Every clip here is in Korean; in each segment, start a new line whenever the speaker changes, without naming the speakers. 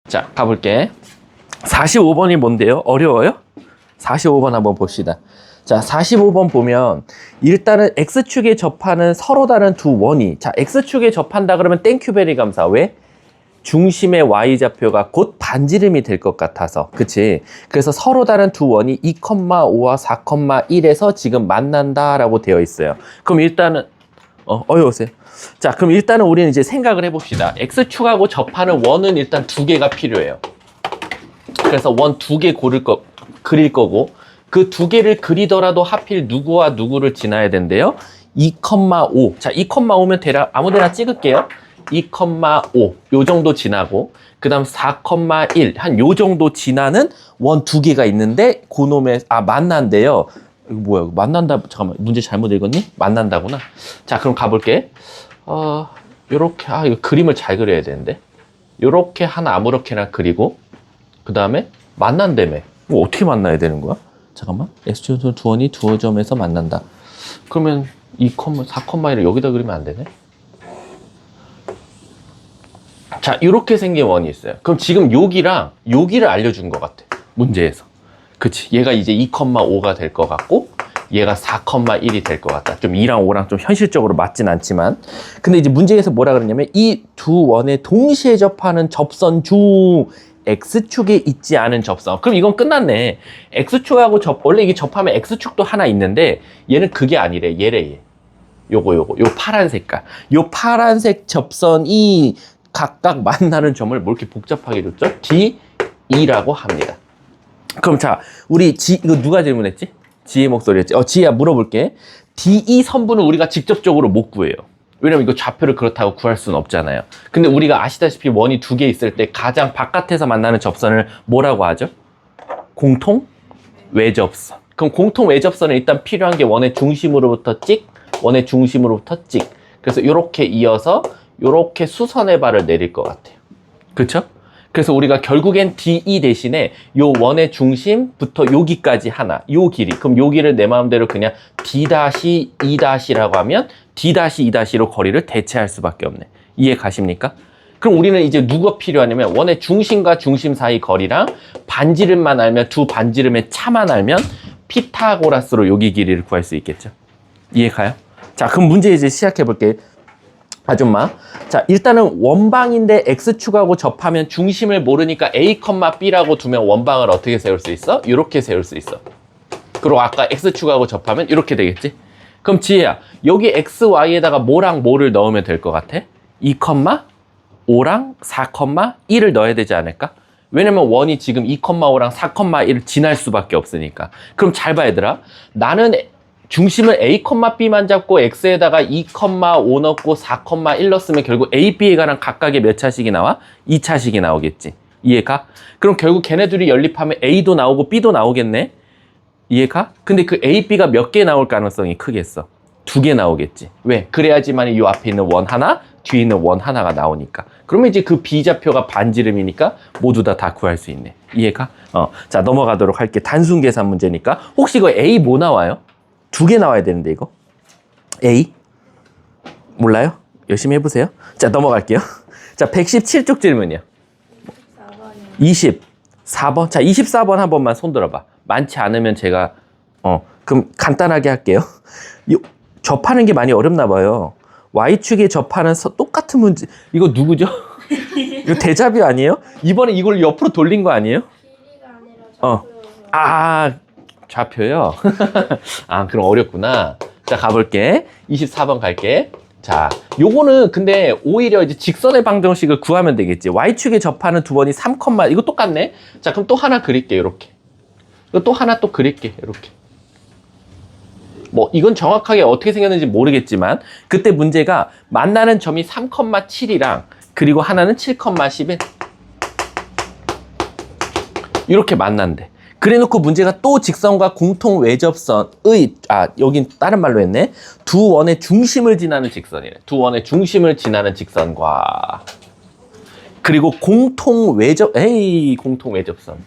자, 가볼게. 45번이 뭔데요? 어려워요? 45번 한번 봅시다. 자, 45번 보면 일단은 X축에 접하는 서로 다른 두 원이, 자, X축에 접한다 그러면 땡큐베리 감사. 왜? 중심의 Y좌표가 곧 반지름이 될 것 같아서. 그치? 그래서 서로 다른 두 원이 2,5와 4,1에서 지금 만난다라고 되어 있어요. 그럼 일단은 오세요. 자, 그럼 일단은 우리는 이제 생각을 해봅시다. X축하고 접하는 원은 일단 두 개가 필요해요. 그래서 원 두 개 그릴 거고, 그 두 개를 그리더라도 하필 누구와 누구를 지나야 된대요. 2,5. 자, 2,5면 대략 아무데나 찍을게요. 2,5. 요 정도 지나고, 그 다음 4,1. 한 요 정도 지나는 원 두 개가 있는데, 그놈의, 만난대요. 이거 뭐야? 만난다. 잠깐만. 문제 잘못 읽었니? 만난다구나. 자, 그럼 가볼게. 요렇게, 이거 그림을 잘 그려야 되는데. 요렇게 하나 아무렇게나 그리고, 그 다음에 만난다며. 이거 어떻게 만나야 되는 거야? 잠깐만. X축 두 원이 두어 점에서 만난다. 그러면 4,1을 여기다 그리면 안 되네? 자, 이렇게 생긴 원이 있어요. 그럼 지금 여기랑 여기를 알려준 것 같아. 문제에서. 그치. 얘가 이제 2,5가 될 것 같고, 얘가 4,1이 될 것 같다. 좀 2랑 5랑 좀 현실적으로 맞진 않지만. 근데 이제 문제에서 뭐라 그러냐면, 이 두 원에 동시에 접하는 접선 중 X축에 있지 않은 접선. 그럼 이건 끝났네. X축하고 원래 이게 접하면 X축도 하나 있는데, 얘는 그게 아니래. 얘래. 요 파란 색깔. 요 파란색 접선이 각각 만나는 점을 뭐 이렇게 복잡하게 줬죠? D2라고 합니다. 그럼 자, 우리 이거 누가 질문했지? 지혜 목소리였지? 지혜야, 물어볼게. D2 선분은 우리가 직접적으로 못 구해요. 왜냐면 이거 좌표를 그렇다고 구할 수는 없잖아요. 근데 우리가 아시다시피 원이 두 개 있을 때 가장 바깥에서 만나는 접선을 뭐라고 하죠? 공통 외접선. 그럼 공통 외접선은 일단 필요한 게 원의 중심으로부터 찍, 원의 중심으로부터 찍. 그래서 이렇게 이어서 이렇게 수선의 발을 내릴 것 같아요. 그렇죠? 그래서 우리가 결국엔 D2 대신에 요 원의 중심부터 여기까지 하나, 요 길이. 그럼 요 길을 내 마음대로 그냥 D-2'라고 하면 D-2'로 거리를 대체할 수밖에 없네. 이해 가십니까? 그럼 우리는 이제 누가 필요하냐면 원의 중심과 중심 사이 거리랑 반지름만 알면, 두 반지름의 차만 알면 피타고라스로 여기 길이를 구할 수 있겠죠. 이해 가요? 자, 그럼 문제 이제 시작해 볼게요. 아줌마. 자, 일단은 원방인데 X축하고 접하면 중심을 모르니까 A, B라고 두면 원방을 어떻게 세울 수 있어? 이렇게 세울 수 있어. 그리고 아까 X축하고 접하면 이렇게 되겠지? 그럼 지혜야, 여기 X, Y에다가 뭐랑 뭐를 넣으면 될 것 같아? 2,5랑 4,1을 넣어야 되지 않을까? 왜냐면 원이 지금 2,5랑 4,1을 지날 수밖에 없으니까. 그럼 잘 봐, 얘들아. 나는 중심을 A, B만 잡고 X에다가 2,5 넣고 4,1 넣었으면 결국 A, B에 관한 각각의 몇 차식이 나와? 2차식이 나오겠지. 이해가? 그럼 결국 걔네들이 연립하면 A도 나오고 B도 나오겠네? 이해가? 근데 그 A, B가 몇 개 나올 가능성이 크겠어? 2개 나오겠지. 왜? 그래야지만 이 앞에 있는 원 하나, 뒤에 있는 원 하나가 나오니까. 그러면 이제 그 B좌표가 반지름이니까 모두 다 구할 수 있네. 이해가? 자, 넘어가도록 할게. 단순 계산 문제니까. 혹시 이거 A 뭐 나와요? 2개 나와야 되는데 이거 A? 몰라요? 열심히 해보세요. 자, 넘어갈게요. 자, 117쪽 질문이요. 24번. 자, 24번 한 번만 손 들어봐. 많지 않으면 제가 그럼 간단하게 할게요. 접하는 게 많이 어렵나 봐요. Y축에 접하는 똑같은 문제. 이거 누구죠? 이거 대자뷰 아니에요? 이번에 이걸 옆으로 돌린 거 아니에요? 길이가 아니라 좌표요? 그럼 어렵구나. 자, 가볼게. 24번 갈게. 자, 요거는 근데 오히려 이제 직선의 방정식을 구하면 되겠지. Y축에 접하는 두 번이 3, 이거 똑같네? 자, 그럼 또 하나 그릴게, 요렇게. 이거 또 하나 또 그릴게, 요렇게. 뭐, 이건 정확하게 어떻게 생겼는지 모르겠지만, 그때 문제가 만나는 점이 3,7이랑, 그리고 하나는 7,11. 이렇게 만난대. 그래 놓고 문제가 또 직선과 공통 외접선의, 여긴 다른 말로 했네. 두 원의 중심을 지나는 직선이래. 두 원의 중심을 지나는 직선과, 그리고 공통 외접선.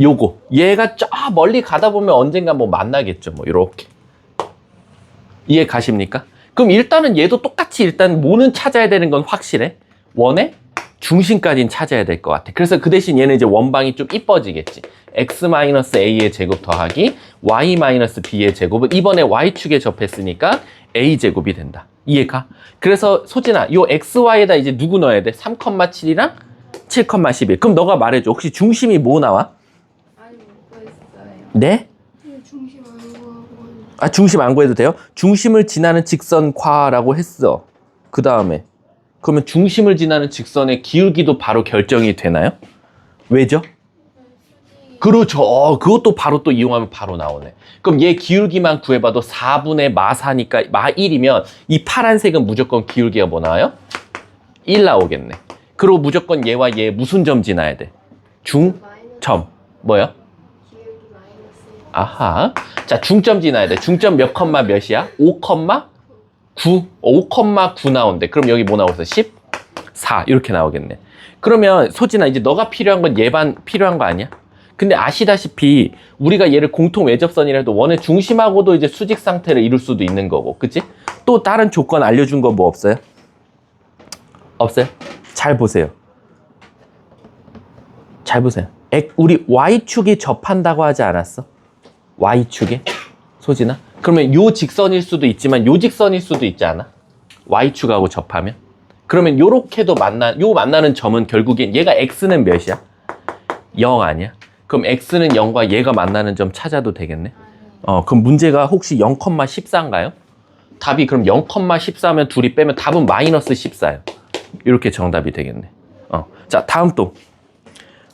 요거. 얘가 저 멀리 가다 보면 언젠가 뭐 만나겠죠. 뭐, 요렇게. 이해 가십니까? 그럼 일단은 얘도 똑같이 일단 뭐는 찾아야 되는 건 확실해. 원의 중심까지는 찾아야 될 것 같아. 그래서 그 대신 얘는 이제 원방이 좀 이뻐지겠지. x-a의 제곱 더하기 y-b의 제곱은 이번에 y축에 접했으니까 a제곱이 된다. 이해가? 그래서 소진아, 요 xy에다 이제 누구 넣어야 돼? 3,7이랑 7,11. 그럼 너가 말해줘. 혹시 중심이 뭐 나와?
아니 못 구했어요.
네?
중심 안 구하고.
아, 중심 안 구해도 돼요? 중심을 지나는 직선과라고 했어. 그 다음에 그러면 중심을 지나는 직선의 기울기도 바로 결정이 되나요? 왜죠? 그렇죠. 그것도 바로 또 이용하면 바로 나오네. 그럼 얘 기울기만 구해봐도 4분의 마4니까 마1이면 이 파란색은 무조건 기울기가 뭐 나와요? 1 나오겠네. 그리고 무조건 얘와 얘 무슨 점 지나야 돼? 중점. 뭐요?
기울기 마이너스.
아하. 자, 중점 지나야 돼. 중점 몇 컴마 몇이야? 5,9. 5,9 나온대. 그럼 여기 뭐 나오겠어? 14. 이렇게 나오겠네. 그러면 소진아, 이제 너가 필요한 건 얘만 필요한 거 아니야? 근데 아시다시피 우리가 얘를 공통 외접선이라도 원의 중심하고도 이제 수직 상태를 이룰 수도 있는 거고, 그치? 또 다른 조건 알려준 거 뭐 없어요? 없어요? 잘 보세요. 잘 보세요. 우리 Y축이 접한다고 하지 않았어? Y축에? 소진아? 그러면 요 직선일 수도 있지만 요 직선일 수도 있지 않아? Y축하고 접하면? 그러면 요렇게도 요 만나는 점은 결국엔 얘가 X는 몇이야? 0 아니야? 그럼 X는 0과 얘가 만나는 점 찾아도 되겠네? 그럼 문제가 혹시 0,14인가요? 답이 그럼 0,14면 둘이 빼면 답은 마이너스 14예요. 이렇게 정답이 되겠네. 자, 다음 또.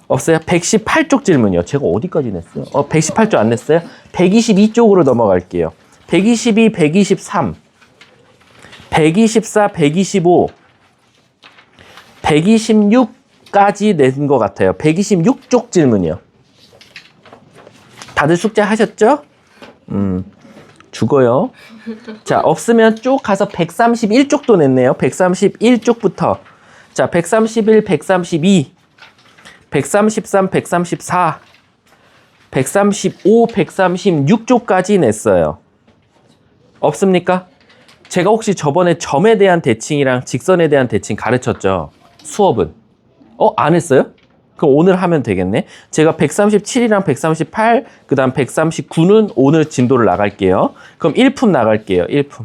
없어요? 118쪽 질문이요. 제가 어디까지 냈어요? 118쪽 안 냈어요? 122쪽으로 넘어갈게요. 122, 123, 124, 125, 126까지 낸 것 같아요. 126쪽 질문이요. 다들 숙제 하셨죠? 죽어요. 자, 없으면 쭉 가서 131쪽도 냈네요. 131쪽부터. 자, 131, 132, 133, 134, 135, 136쪽까지 냈어요. 없습니까? 제가 혹시 저번에 점에 대한 대칭이랑 직선에 대한 대칭 가르쳤죠? 수업은. 안 했어요? 그럼 오늘 하면 되겠네. 제가 137이랑 138, 그 다음 139는 오늘 진도를 나갈게요. 그럼 1품 나갈게요. 1품.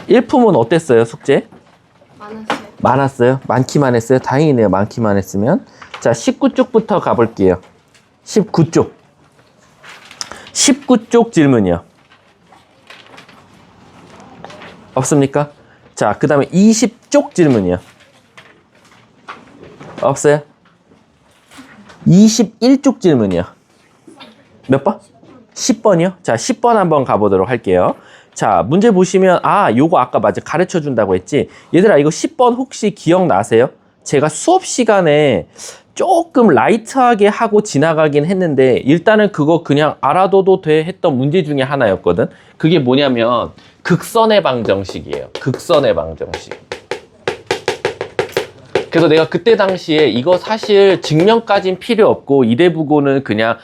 1품은 어땠어요, 숙제?
많았어요.
많았어요? 많기만 했어요? 다행이네요. 많기만 했으면. 자, 19쪽부터 가볼게요. 19쪽. 19쪽 질문이요. 없습니까? 자, 그 다음에 20쪽 질문이요. 없어요? 21쪽 질문이요. 몇 번? 10번이요? 자, 10번 한번 가보도록 할게요. 자, 문제 보시면 요거 아까 맞아 가르쳐 준다고 했지. 얘들아, 이거 10번 혹시 기억나세요? 제가 수업 시간에 조금 라이트하게 하고 지나가긴 했는데 일단은 그거 그냥 알아둬도 돼 했던 문제 중에 하나였거든. 그게 뭐냐면 극선의 방정식이에요. 극선의 방정식. 그래서 내가 그때 당시에 이거 사실 증명까진 필요 없고 이대부고는 그냥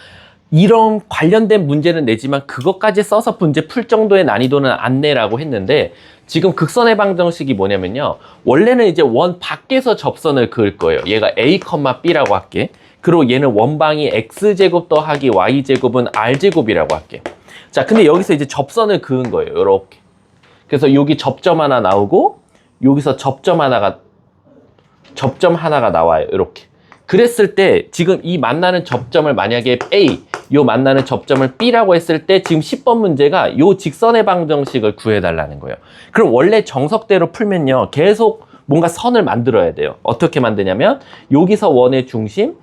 이런 관련된 문제는 내지만 그것까지 써서 문제 풀 정도의 난이도는 안 내라고 했는데 지금 극선의 방정식이 뭐냐면요. 원래는 이제 원 밖에서 접선을 그을 거예요. 얘가 a, b라고 할게. 그리고 얘는 원방이 x제곱 더하기 y제곱은 r제곱이라고 할게. 자, 근데 여기서 이제 접선을 그은 거예요. 요렇게. 그래서 여기 접점 하나 나오고 여기서 접점 하나가 나와요. 이렇게. 그랬을 때 지금 이 만나는 접점을 만약에 A, 요 만나는 접점을 B라고 했을 때 지금 10번 문제가 요 직선의 방정식을 구해달라는 거예요. 그럼 원래 정석대로 풀면요. 계속 뭔가 선을 만들어야 돼요. 어떻게 만드냐면 여기서 원의 중심.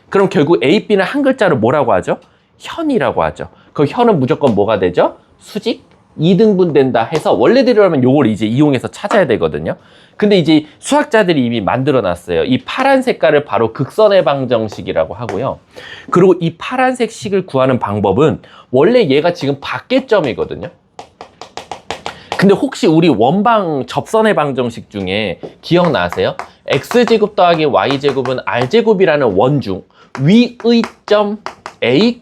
그럼 결국 A, B는 한 글자로 뭐라고 하죠? 현이라고 하죠. 그 현은 무조건 뭐가 되죠? 수직 2등분 된다 해서 원래대로 하면 요걸 이제 이용해서 찾아야 되거든요. 근데 이제 수학자들이 이미 만들어 놨어요. 이 파란 색깔을 바로 극선의 방정식이라고 하고요. 그리고 이 파란색 식을 구하는 방법은 원래 얘가 지금 밖의 점이거든요. 근데 혹시 우리 원방 접선의 방정식 중에 기억나세요? x제곱 더하기 y제곱은 r제곱이라는 원중 위의 점 A,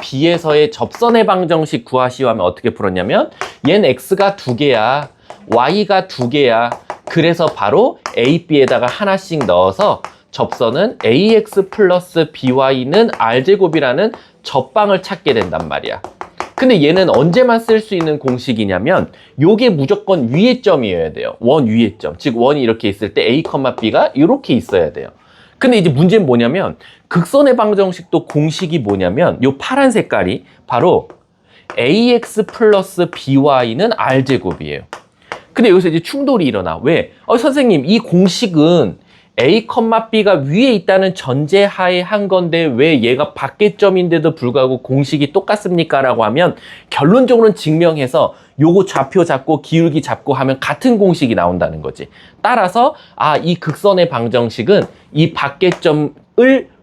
B에서의 접선의 방정식 구하시오 하면 어떻게 풀었냐면 얘는 x가 2개야, y가 2개야, 그래서 바로 A, B에다가 하나씩 넣어서 접선은 AX 플러스 BY는 R제곱이라는 접방을 찾게 된단 말이야. 근데 얘는 언제만 쓸 수 있는 공식이냐면 요게 무조건 위의 점이어야 돼요. 원 위의 점. 즉 원이 이렇게 있을 때 A, B가 이렇게 있어야 돼요. 근데 이제 문제는 뭐냐면 극선의 방정식도 공식이 뭐냐면 요 파란 색깔이 바로 AX 플러스 BY는 R제곱이에요. 근데 여기서 이제 충돌이 일어나. 왜? 선생님 이 공식은 A, B가 위에 있다는 전제하에 한 건데 왜 얘가 밖의 점인데도 불구하고 공식이 똑같습니까? 라고 하면 결론적으로는 증명해서 요거 좌표 잡고 기울기 잡고 하면 같은 공식이 나온다는 거지. 따라서 이 극선의 방정식은 이 밖의 점을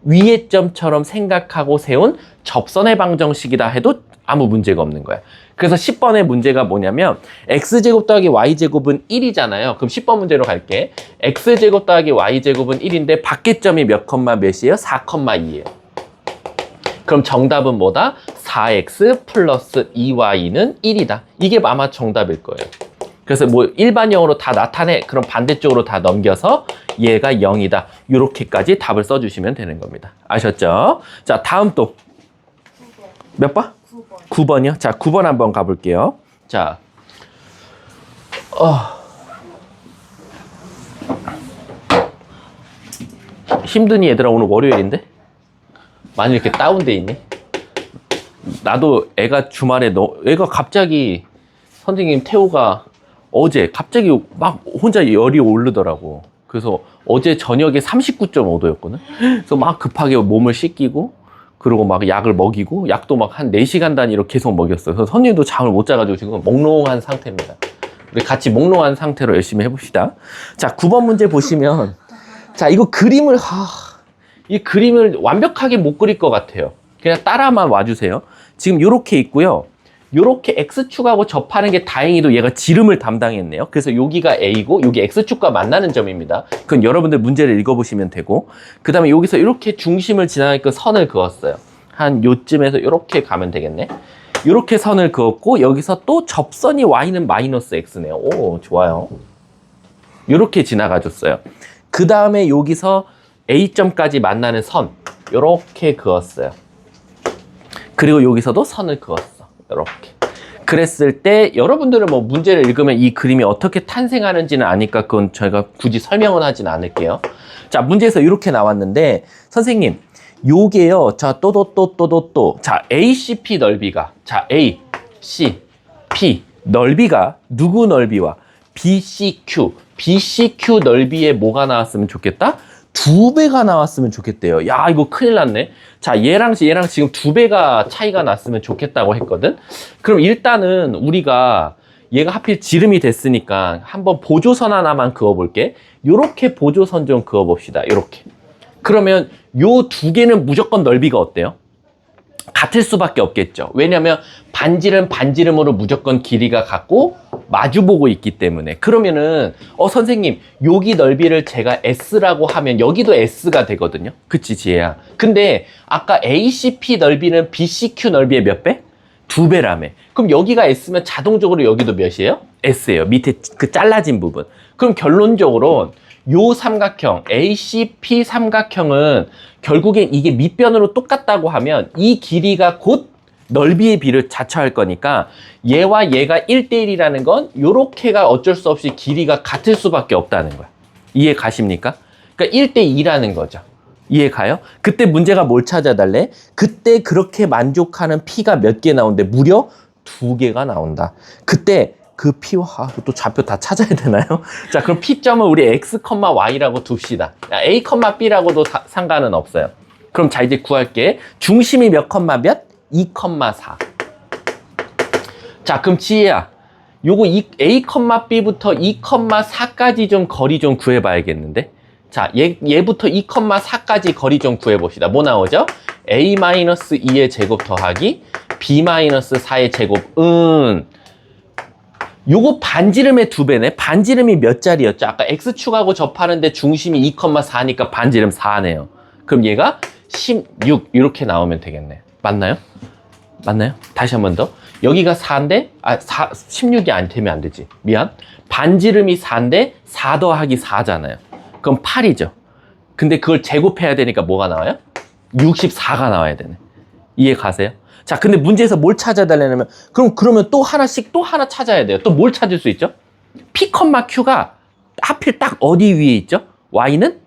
위의 점처럼 생각하고 세운 접선의 방정식이다 해도 아무 문제가 없는 거야. 그래서 10번의 문제가 뭐냐면 x제곱 더하기 y제곱은 1이잖아요. 그럼 10번 문제로 갈게. x제곱 더하기 y제곱은 1인데 밖의 점이 몇 컴마 몇이에요? 4,2예요. 그럼 정답은 뭐다? 4x 플러스 2y는 1이다. 이게 아마 정답일 거예요. 그래서 뭐 일반형으로 다 나타내. 그럼 반대쪽으로 다 넘겨서 얘가 0이다. 이렇게까지 답을 써주시면 되는 겁니다. 아셨죠? 자, 다음 또 몇 번? 9번이요? 자, 9번 한번 가볼게요. 자, 힘드니 얘들아? 오늘 월요일인데? 많이 이렇게 다운돼 있니? 나도 애가 주말에 애가 갑자기 선생님 태호가 어제 갑자기 막 혼자 열이 오르더라고. 그래서 어제 저녁에 39.5도였거든? 그래서 막 급하게 몸을 씻기고 그리고 막 약을 먹이고 약도 막 한 4시간 단위로 계속 먹였어요. 그래서 선생님도 잠을 못 자가지고 지금 몽롱한 상태입니다. 우리 같이 몽롱한 상태로 열심히 해봅시다. 자, 9번 문제 보시면 자, 이거 그림을 이 그림을 완벽하게 못 그릴 것 같아요. 그냥 따라만 와주세요. 지금 요렇게 있고요. 요렇게 X축하고 접하는 게 다행히도 얘가 지름을 담당했네요. 그래서 여기가 A고 여기 X축과 만나는 점입니다. 그건 여러분들 문제를 읽어보시면 되고 그 다음에 여기서 이렇게 중심을 지나니까 선을 그었어요. 한 요쯤에서 이렇게 가면 되겠네. 이렇게 선을 그었고 여기서 또 접선이 Y는 마이너스 X네요. 오, 좋아요. 이렇게 지나가줬어요. 그 다음에 여기서 A점까지 만나는 선 이렇게 그었어요. 그리고 여기서도 선을 그었어. 이렇게. 그랬을 때 여러분들은 뭐 문제를 읽으면 이 그림이 어떻게 탄생하는지는 아니까 그건 저희가 굳이 설명은 하진 않을게요. 자, 문제에서 이렇게 나왔는데 선생님 요게요. 자, 또 자, ACP 넓이가 자, ACP 넓이가 누구 넓이와 BCQ 넓이에 뭐가 나왔으면 좋겠다? 2배가 나왔으면 좋겠대요. 야, 이거 큰일 났네. 자, 얘랑 지금 2배가 차이가 났으면 좋겠다고 했거든. 그럼 일단은 우리가 얘가 하필 지름이 됐으니까 한번 보조선 하나만 그어볼게. 요렇게 보조선 좀 그어봅시다. 요렇게. 그러면 요 2개는 무조건 넓이가 어때요? 같을 수밖에 없겠죠. 왜냐면 반지름으로 무조건 길이가 같고 마주보고 있기 때문에. 그러면은 선생님 여기 넓이를 제가 S라고 하면 여기도 S가 되거든요. 그치 지혜야? 근데 아까 ACP 넓이는 BCQ 넓이의 몇 배? 2배라며. 그럼 여기가 S면 자동적으로 여기도 몇이에요? S예요. 밑에 그 잘라진 부분. 그럼 결론적으로 요 삼각형 ACP 삼각형은 결국엔 이게 밑변으로 똑같다고 하면 이 길이가 곧 넓이의 비를 자처할 거니까 얘와 얘가 1대1이라는 건 요렇게가 어쩔 수 없이 길이가 같을 수밖에 없다는 거야. 이해 가십니까? 그러니까 1대2라는 거죠. 이해 가요? 그때 문제가 뭘 찾아달래? 그때 그렇게 만족하는 P가 몇 개 나오는데 무려 2개가 나온다. 그때 그 P와 또 좌표 다 찾아야 되나요? 자, 그럼 P점을 우리 X, Y라고 둡시다. A, B라고도 상관은 없어요. 그럼 자, 이제 구할게. 중심이 몇 컴마 몇? 2,4. 자, 그럼 지혜야. 요거 A, B부터 2,4까지 좀 거리 좀 구해봐야겠는데? 자, 얘부터 2,4까지 거리 좀 구해봅시다. 뭐 나오죠? A-2의 제곱 더하기 B-4의 제곱은 요거 반지름의 2배네. 반지름이 몇 자리였죠? 아까 X축하고 접하는데 중심이 2,4니까 반지름 4네요. 그럼 얘가 16 이렇게 나오면 되겠네. 맞나요? 맞나요? 다시 한 번 더. 여기가 4인데 16이 안 되면 안 되지. 미안. 반지름이 4인데 4 더하기 4잖아요. 그럼 8이죠. 근데 그걸 제곱해야 되니까 뭐가 나와요? 64가 나와야 되네. 이해 가세요? 자, 근데 문제에서 뭘 찾아달라냐면 그러면 또 하나씩 또 하나 찾아야 돼요. 또 뭘 찾을 수 있죠? P, Q가 하필 딱 어디 위에 있죠? Y는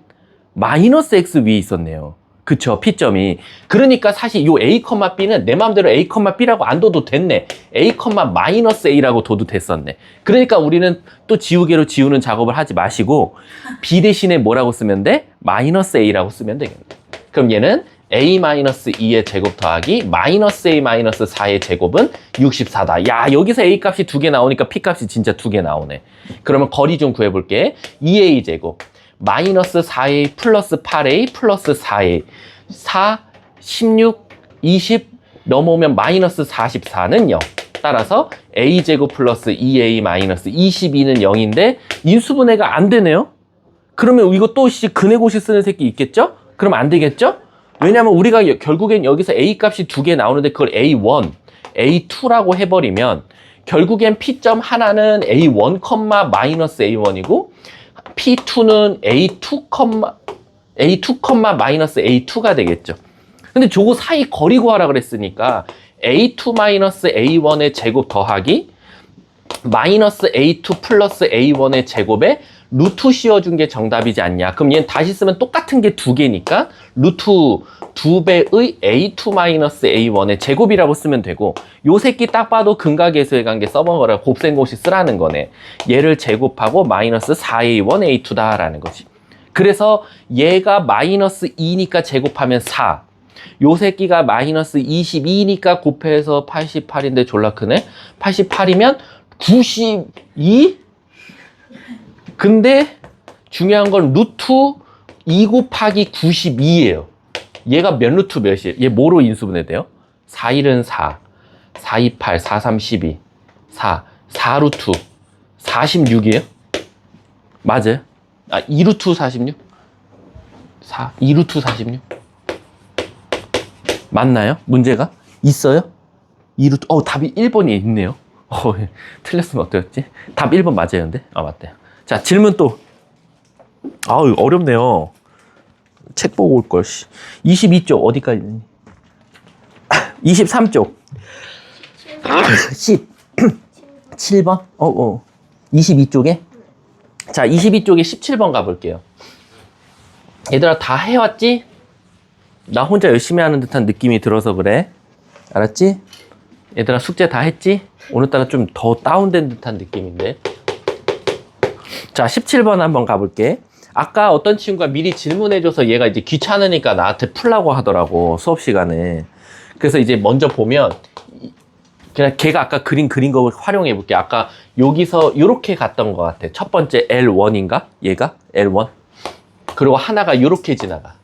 마이너스 X 위에 있었네요. 그쵸, P점이. 그러니까 사실 요 A, B는 내 마음대로 A, B라고 안 둬도 됐네. A, 마이너스 A라고 둬도 됐었네. 그러니까 우리는 또 지우개로 지우는 작업을 하지 마시고 B 대신에 뭐라고 쓰면 돼? 마이너스 A라고 쓰면 되겠네. 그럼 얘는 A-2의 제곱 더하기 마이너스 A-4의 제곱은 64다. 야, 여기서 A 값이 2개 나오니까 P 값이 진짜 2개 나오네. 그러면 거리 좀 구해볼게. 2A 제곱 마이너스 4A 플러스 8A 플러스 4A 4, 16, 20 넘어오면 마이너스 44는 0. 따라서 A제곱 플러스 2A 마이너스 22는 0인데 인수분해가 안 되네요. 그러면 이거 또 근해고시 쓰는 새끼 있겠죠? 그럼 안 되겠죠? 왜냐면 우리가 결국엔 여기서 A 값이 2개 나오는데 그걸 A1, A2라고 해버리면 결국엔 P점 하나는 A1, 마이너스 A1이고 P2는 A2, 마이너스 A2가 되겠죠. 근데 저거 사이 거리 구하라 그랬으니까 A2 마이너스 A1의 제곱 더하기 마이너스 A2 플러스 A1의 제곱에 루트 씌워준 게 정답이지 않냐. 그럼 얘는 다시 쓰면 똑같은 게 2개니까 루트 2배의 A2 마이너스 A1의 제곱이라고 쓰면 되고 요 새끼 딱 봐도 근각계수의 관계 써먹어라. 곱셈공식 쓰라는 거네. 얘를 제곱하고 마이너스 4A1 A2다 라는 거지. 그래서 얘가 마이너스 2니까 제곱하면 4. 요 새끼가 마이너스 22니까 곱해서 88인데 졸라 크네. 88이면 92? 근데 중요한 건 루트 2 곱하기 92예요. 얘가 몇 루트 몇이에요? 얘 뭐로 인수분해 돼요? 4, 1은 4, 4, 2, 8, 4, 3, 12, 4 루트 46이에요? 맞아요? 2 루트 46? 2 루트 46? 맞나요? 문제가? 있어요? 2 루트, 답이 1번이 있네요. 틀렸으면 어때였지? 답 1번 맞아요, 근데? 맞대요. 자, 질문 또. 아우, 어렵네요. 책 보고 올걸. 22쪽, 어디까지 있니? 23쪽. 17번? 22쪽에? 자, 22쪽에 17번 가볼게요. 얘들아, 다 해왔지? 나 혼자 열심히 하는 듯한 느낌이 들어서 그래. 알았지? 얘들아, 숙제 다 했지? 오늘따라 좀 더 다운된 듯한 느낌인데. 자, 17번 한번 가볼게. 아까 어떤 친구가 미리 질문해줘서 얘가 이제 귀찮으니까 나한테 풀라고 하더라고, 수업 시간에. 그래서 이제 먼저 보면, 그냥 걔가 아까 그린 거 활용해 볼게. 아까 여기서 이렇게 갔던 것 같아. 첫 번째 L1인가? 얘가? L1? 그리고 하나가 이렇게 지나가.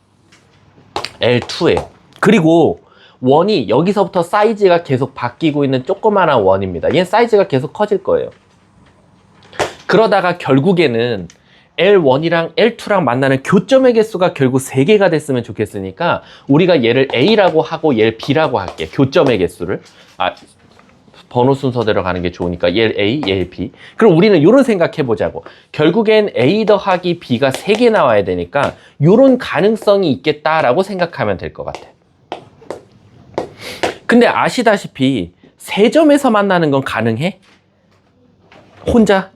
L2에요. 그리고 원이 여기서부터 사이즈가 계속 바뀌고 있는 조그마한 원입니다. 얘는 사이즈가 계속 커질 거예요. 그러다가 결국에는 L1이랑 L2랑 만나는 교점의 개수가 결국 3개가 됐으면 좋겠으니까 우리가 얘를 A라고 하고 얘를 B라고 할게. 교점의 개수를. 번호 순서대로 가는 게 좋으니까 얘를 A, 얘를 B. 그럼 우리는 이런 생각 해보자고. 결국엔 A 더하기 B가 3개 나와야 되니까 이런 가능성이 있겠다라고 생각하면 될 것 같아. 근데 아시다시피 3점에서 만나는 건 가능해? 혼자?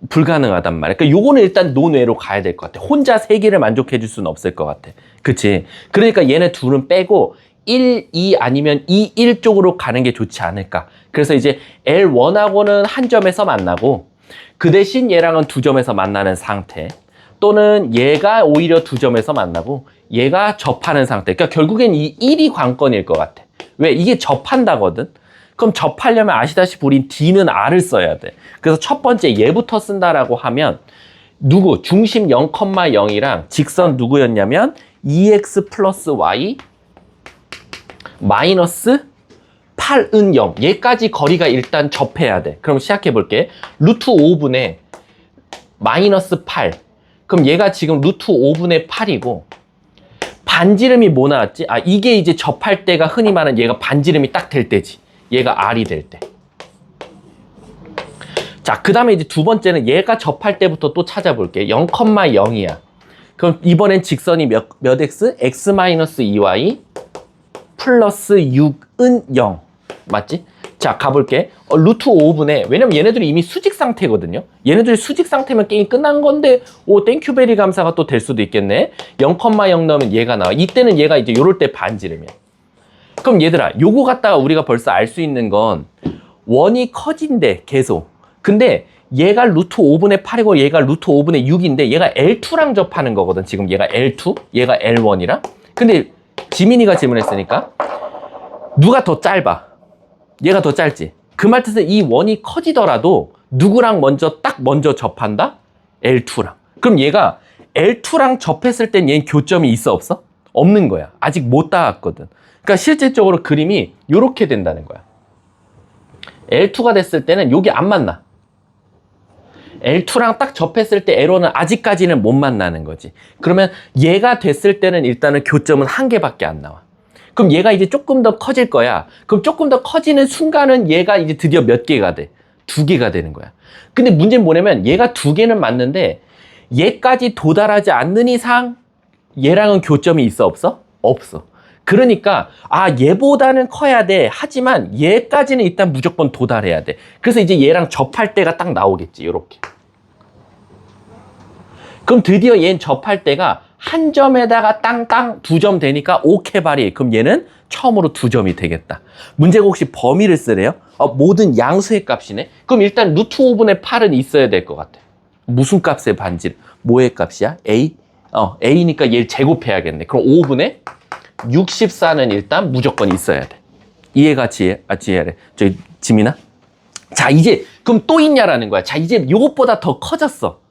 불가능하단 말이야. 그러니까 요거는 일단 논외로 가야 될 것 같아. 혼자 3개를 만족해 줄 수는 없을 것 같아. 그치? 그러니까 얘네 둘은 빼고 1, 2 아니면 2, 1 쪽으로 가는 게 좋지 않을까. 그래서 이제 L1하고는 한 점에서 만나고 그 대신 얘랑은 2점에서 만나는 상태. 또는 얘가 오히려 2점에서 만나고 얘가 접하는 상태. 그러니까 결국엔 이 1이 관건일 것 같아. 왜? 이게 접한다거든. 그럼 접하려면 아시다시피 우린 D는 R을 써야 돼. 그래서 첫 번째 얘부터 쓴다라고 하면 누구? 중심 0,0이랑 직선 누구였냐면 2x 플러스 y 마이너스 8은 0. 얘까지 거리가 일단 접해야 돼. 그럼 시작해 볼게. 루트 5분의 마이너스 8. 그럼 얘가 지금 루트 5분의 8이고 반지름이 뭐 나왔지? 이게 이제 접할 때가 흔히 말하는 얘가 반지름이 딱 될 때지. 얘가 R이 될 때. 자, 그 다음에 이제 두 번째는 얘가 접할 때부터 또 찾아볼게. 0,0이야. 그럼 이번엔 직선이 몇 x? x-2y 플러스 6은 0. 맞지? 자, 가볼게. 루트 5분의, 왜냐면 얘네들이 이미 수직 상태거든요. 얘네들이 수직 상태면 게임 끝난 건데, 오, 땡큐베리 감사가 또 될 수도 있겠네. 0,0 넣으면 얘가 나와. 이때는 얘가 이제 요럴 때 반지름이야. 그럼 얘들아, 요거 갖다가 우리가 벌써 알 수 있는 건 원이 커진대, 계속. 근데 얘가 루트 5분의 8이고 얘가 루트 5분의 6인데 얘가 L2랑 접하는 거거든. 지금 얘가 L2, 얘가 L1이랑. 근데 지민이가 질문했으니까 누가 더 짧아? 얘가 더 짧지. 그 말 뜻은 이 원이 커지더라도 누구랑 먼저 접한다? L2랑. 그럼 얘가 L2랑 접했을 땐 얘는 교점이 있어 없어? 없는 거야. 아직 못 닿았거든. 그러니까 실질적으로 그림이 이렇게 된다는 거야. L2가 됐을 때는 여기 안 만나. L2랑 딱 접했을 때 L1은 아직까지는 못 만나는 거지. 그러면 얘가 됐을 때는 일단은 교점은 한 개밖에 안 나와. 그럼 얘가 이제 조금 더 커질 거야. 그럼 조금 더 커지는 순간은 얘가 이제 드디어 몇 개가 돼? 2개가 되는 거야. 근데 문제는 뭐냐면 얘가 2개는 맞는데 얘까지 도달하지 않는 이상 얘랑은 교점이 있어 없어? 없어. 그러니까 얘보다는 커야 돼. 하지만 얘까지는 일단 무조건 도달해야 돼. 그래서 이제 얘랑 접할 때가 딱 나오겠지. 요렇게. 그럼 드디어 얘는 접할 때가 한 점에다가 땅땅 2점 되니까 오케바리. 그럼 얘는 처음으로 2점이 되겠다. 문제가 혹시 범위를 쓰래요? 모든 양수의 값이네. 그럼 일단 루트 5분의 8은 있어야 될 것 같아. 무슨 값의 반지름? 뭐의 값이야? A? A니까 얘를 제곱해야겠네. 그럼 5분의 64는 일단 무조건 있어야 돼. 이해가 지혜래. 저기 지민아. 자, 이제 그럼 또 있냐라는 거야. 자, 이제 요것보다 더 커졌어.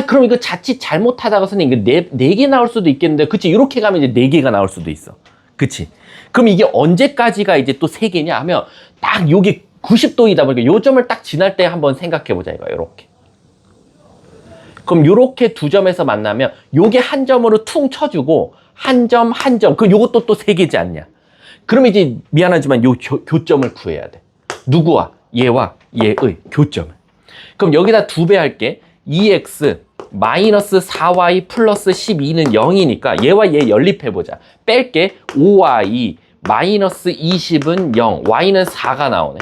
그럼 이거 자칫 잘못하다가 선생님 이거 4개 나올 수도 있겠는데, 그치? 이렇게 가면 이제 4개가 나올 수도 있어. 그치? 그럼 이게 언제까지가 이제 또 3개냐 하면 딱 여기 90도이다 보니까 요 점을 딱 지날 때 한번 생각해 보자 이거. 요렇게. 그럼 요렇게 두 점에서 만나면 요게 한 점으로 퉁 쳐주고 한 점. 그럼 요것도 또 3개지 않냐? 그러면 이제 미안하지만 요 교점을 구해야 돼. 누구와? 얘와 얘의 교점을. 그럼 여기다 2배 할게. 2x 마이너스 4y 플러스 12는 0이니까 얘와 얘 연립해보자. 뺄게. 5y 마이너스 20은 0. y는 4가 나오네.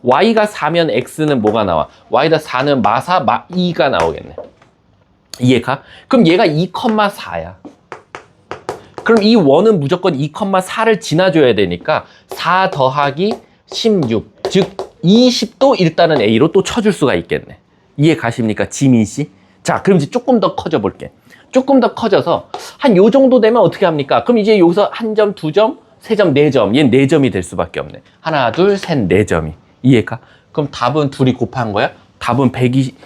y가 4면 x는 뭐가 나와? y다 4는 마사 2가 나오겠네. 이해가? 그럼 얘가 2,4야. 그럼 이 원은 무조건 2,4를 지나줘야 되니까 4 더하기 16, 즉 20도 일단은 A로 또 쳐줄 수가 있겠네. 이해 가십니까, 지민씨? 자, 그럼 이제 조금 더 커져 볼게. 조금 더 커져서 한 요 정도 되면 어떻게 합니까? 그럼 이제 여기서 한 점, 2점, 3점, 4점. 얘는 4점이 될 수밖에 없네. 하나, 둘, 셋, 4점이. 이해가? 그럼 답은 둘이 곱한 거야? 답은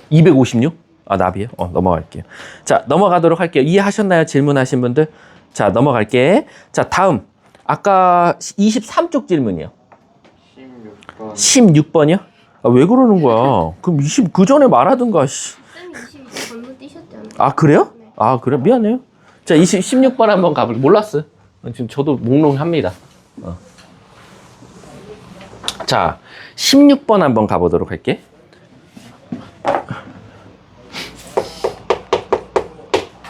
256? 나비요? 넘어갈게요. 자, 넘어가도록 할게요. 이해하셨나요? 질문하신 분들? 자, 넘어갈게. 자, 다음. 아까 23쪽 질문이요. 16번이요? 왜 그러는 거야? 그럼 20, 그 전에 말하든가, 씨.
쌤 22 건너뛰셨잖아요.
그래요?
네.
그래? 미안해요. 자, 16번 한번 가볼게요. 몰랐어요. 지금 저도 몽롱합니다. 자, 16번 한번 가보도록 할게.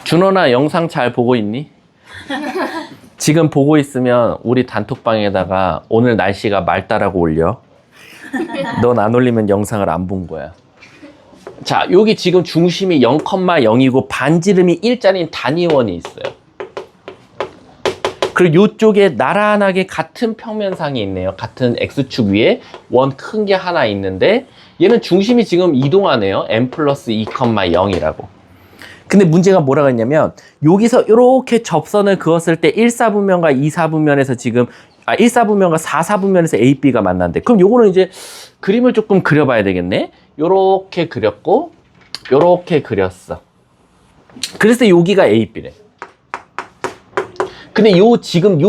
준호나 영상 잘 보고 있니? 지금 보고 있으면 우리 단톡방에다가 오늘 날씨가 맑다라고 올려. 넌 안 올리면 영상을 안 본 거야. 자, 여기 지금 중심이 0,0이고 반지름이 일자리인 단위원이 있어요. 그리고 이쪽에 나란하게 같은 평면상이 있네요. 같은 X축 위에 원 큰 게 하나 있는데 얘는 중심이 지금 이동하네요. m 플러스 2,0이라고. 근데 문제가 뭐라고 했냐면 여기서 이렇게 접선을 그었을 때 1사분면과 2사분면에서 지금 1사분면과 4사분면에서 A, B가 만났는데 그럼 요거는 이제 그림을 조금 그려봐야 되겠네. 요렇게 그렸고 요렇게 그렸어. 그래서 여기가 A, B래. 근데 지금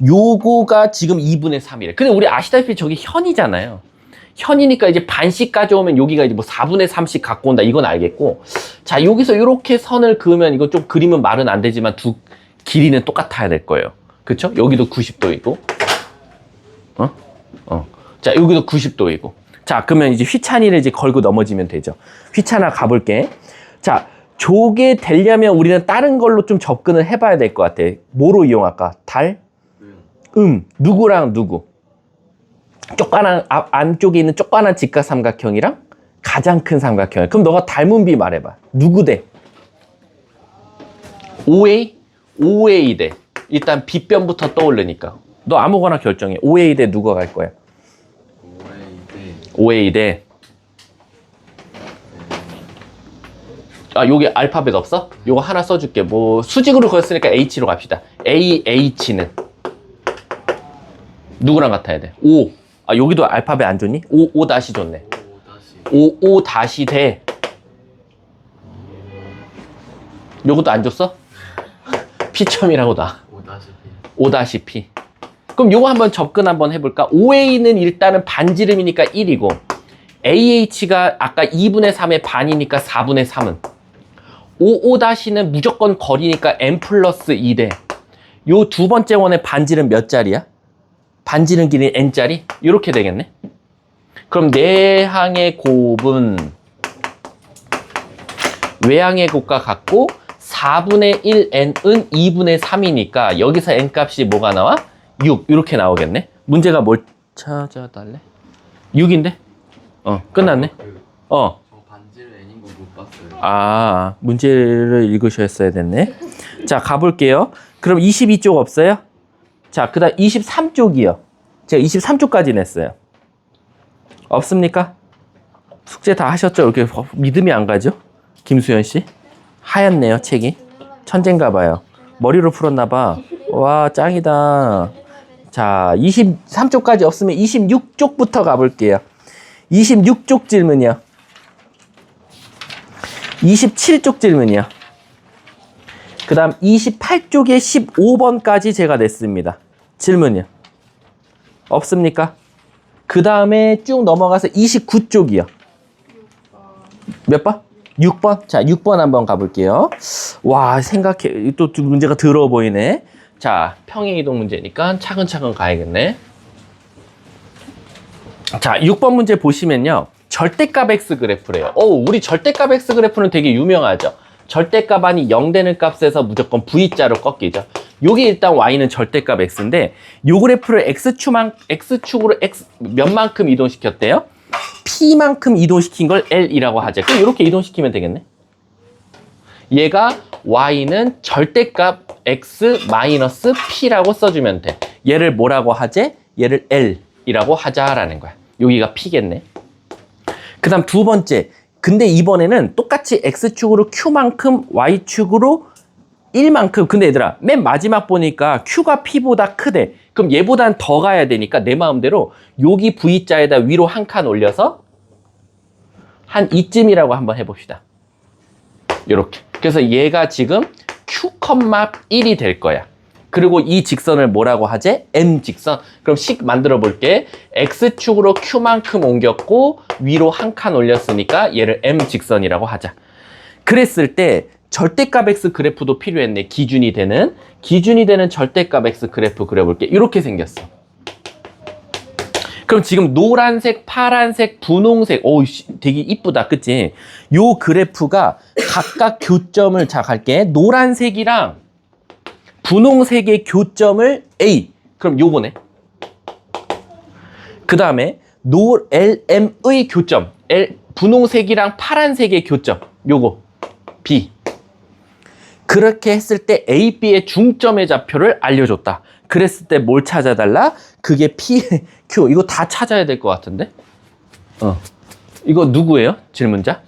요거가 지금 2분의 3이래. 근데 우리 아시다시피 저기 현이잖아요. 현이니까 이제 반씩 가져오면 여기가 이제 뭐 4분의 3씩 갖고 온다. 이건 알겠고. 자, 여기서 이렇게 선을 그으면 이거 좀 그림은 말은 안 되지만 두 길이는 똑같아야 될 거예요. 그쵸? 여기도 90도이고. 자, 여기도 90도이고. 자, 그러면 이제 휘찬이를 이제 걸고 넘어지면 되죠. 휘찬아 가볼게. 자, 저게 되려면 우리는 다른 걸로 좀 접근을 해봐야 될 것 같아. 뭐로 이용할까? 달? 누구랑 누구? 쪼까난 안쪽에 있는 쪼까난 직각삼각형이랑 가장 큰 삼각형. 그럼 너가 닮은 비 말해봐. 누구 대? OA? OA 대. 일단 빗변부터 떠오르니까. 너 아무거나 결정해. OA 대 누가 갈 거야? OA 대. 아, 요게 알파벳 없어? 요거 하나 써줄게. 뭐 수직으로 그었으니까 H로 갑시다. AH는 누구랑 같아야 돼? O. 아, 여기도 알파벳 안 좋니? O 다시 좋네. O 다시 대. 요것도 안 줬어? P점이라고 나. O 다시 P. 그럼 요거 한번 접근 한번 해볼까? OA는 일단은 반지름이니까 1이고 AH가 아까 2분의 3의 반이니까 4분의 3은 OO-는 무조건 거리니까 n 플러스 2대 요 두 번째 원의 반지름 몇 짜리야? 반지름 길이 n짜리? 이렇게 되겠네. 그럼 내항의 곱은 외항의 곱과 같고 4분의 1n은 2분의 3이니까 여기서 n 값이 뭐가 나와? 6 이렇게 나오겠네. 문제가 뭘 찾아달래? 6인데? 끝났네.
저 반지를 N인 거 못 봤어요.
아, 문제를 읽으셨어야 됐네. 자, 가볼게요. 그럼 22쪽 없어요? 자, 그 다음 23쪽이요. 제가 23쪽까지 냈어요. 없습니까? 숙제 다 하셨죠? 이렇게 믿음이 안 가죠? 김수현 씨? 하얗네요, 책이. 천재인가 봐요. 머리로 풀었나 봐. 와, 짱이다. 자, 23쪽까지 없으면 26쪽부터 가볼게요. 26쪽 질문이요. 27쪽 질문이요. 그 다음 28쪽에 15번까지 제가 냈습니다. 질문이요. 없습니까? 그 다음에 쭉 넘어가서 29쪽이요. 몇 번? 6번? 자, 6번 한번 가볼게요. 와, 생각해. 또 문제가 더러워 보이네. 자, 평행이동 문제니까 차근차근 가야겠네. 자, 6번 문제 보시면요. 절대값 X 그래프래요. 우리 절대값 X 그래프는 되게 유명하죠. 절대값 안이 0 되는 값에서 무조건 V자로 꺾이죠. 요게 일단 Y는 절대값 X인데 요 그래프를 X축으로 X 몇만큼 이동시켰대요? P만큼 이동시킨 걸 L이라고 하죠. 그럼 이렇게 이동시키면 되겠네. 얘가 Y는 절대값 X 마이너스 P라고 써주면 돼. 얘를 뭐라고 하지? 얘를 L이라고 하자라는 거야. 여기가 P겠네. 그 다음 두 번째. 근데 이번에는 똑같이 X축으로 Q만큼 Y축으로 1만큼. 근데 얘들아, 맨 마지막 보니까 Q가 P보다 크대. 그럼 얘보단 더 가야 되니까 내 마음대로 여기 V자에다 위로 한 칸 올려서 한 이쯤이라고 한번 해봅시다. 요렇게. 그래서 얘가 지금 Q,1이 될 거야. 그리고 이 직선을 뭐라고 하지? M직선. 그럼 식 만들어 볼게. X축으로 Q만큼 옮겼고 위로 한 칸 올렸으니까 얘를 M직선이라고 하자. 그랬을 때 절대값 X 그래프도 필요했네. 기준이 되는 절대값 X 그래프 그려볼게. 이렇게 생겼어. 그럼 지금 노란색, 파란색, 분홍색, 되게 이쁘다, 그치? 요 그래프가 각각 교점을, 자, 갈게. 노란색이랑 분홍색의 교점을 A. 그럼 요거네. 그 다음에 LM의 교점, 분홍색이랑 파란색의 교점, 요거 B. 그렇게 했을 때 A, B의 중점의 좌표를 알려줬다. 그랬을 때 뭘 찾아달라? 그게 P, Q. 이거 다 찾아야 될 것 같은데? 이거 누구예요? 질문자?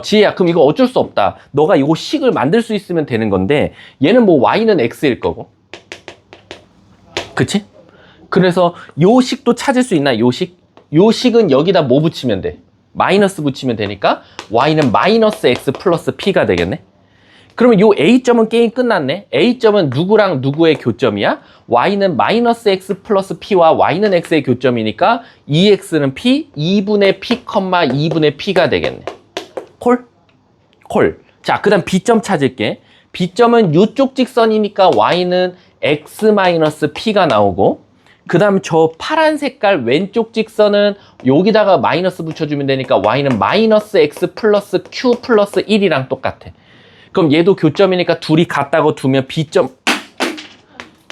지혜야. 그럼 이거 어쩔 수 없다. 너가 이거 식을 만들 수 있으면 되는 건데 얘는 뭐 Y는 X일 거고. 그치? 그래서 요 식도 찾을 수 있나? 요 식? 요 식은 여기다 뭐 붙이면 돼? 마이너스 붙이면 되니까 Y는 마이너스 X 플러스 P가 되겠네? 그러면 요 A점은 게임 끝났네. A점은 누구랑 누구의 교점이야? Y는 마이너스 X 플러스 P와 Y는 X의 교점이니까 2X는 P, 2분의 P, 2분의 P가 되겠네. 콜? 콜. 자, 그 다음 B점 찾을게. B점은 요쪽 직선이니까 Y는 X 마이너스 P가 나오고 그 다음 저 파란 색깔 왼쪽 직선은 여기다가 마이너스 붙여주면 되니까 y는 마이너스 x 플러스 q 플러스 1이랑 똑같아. 그럼 얘도 교점이니까 둘이 같다고 두면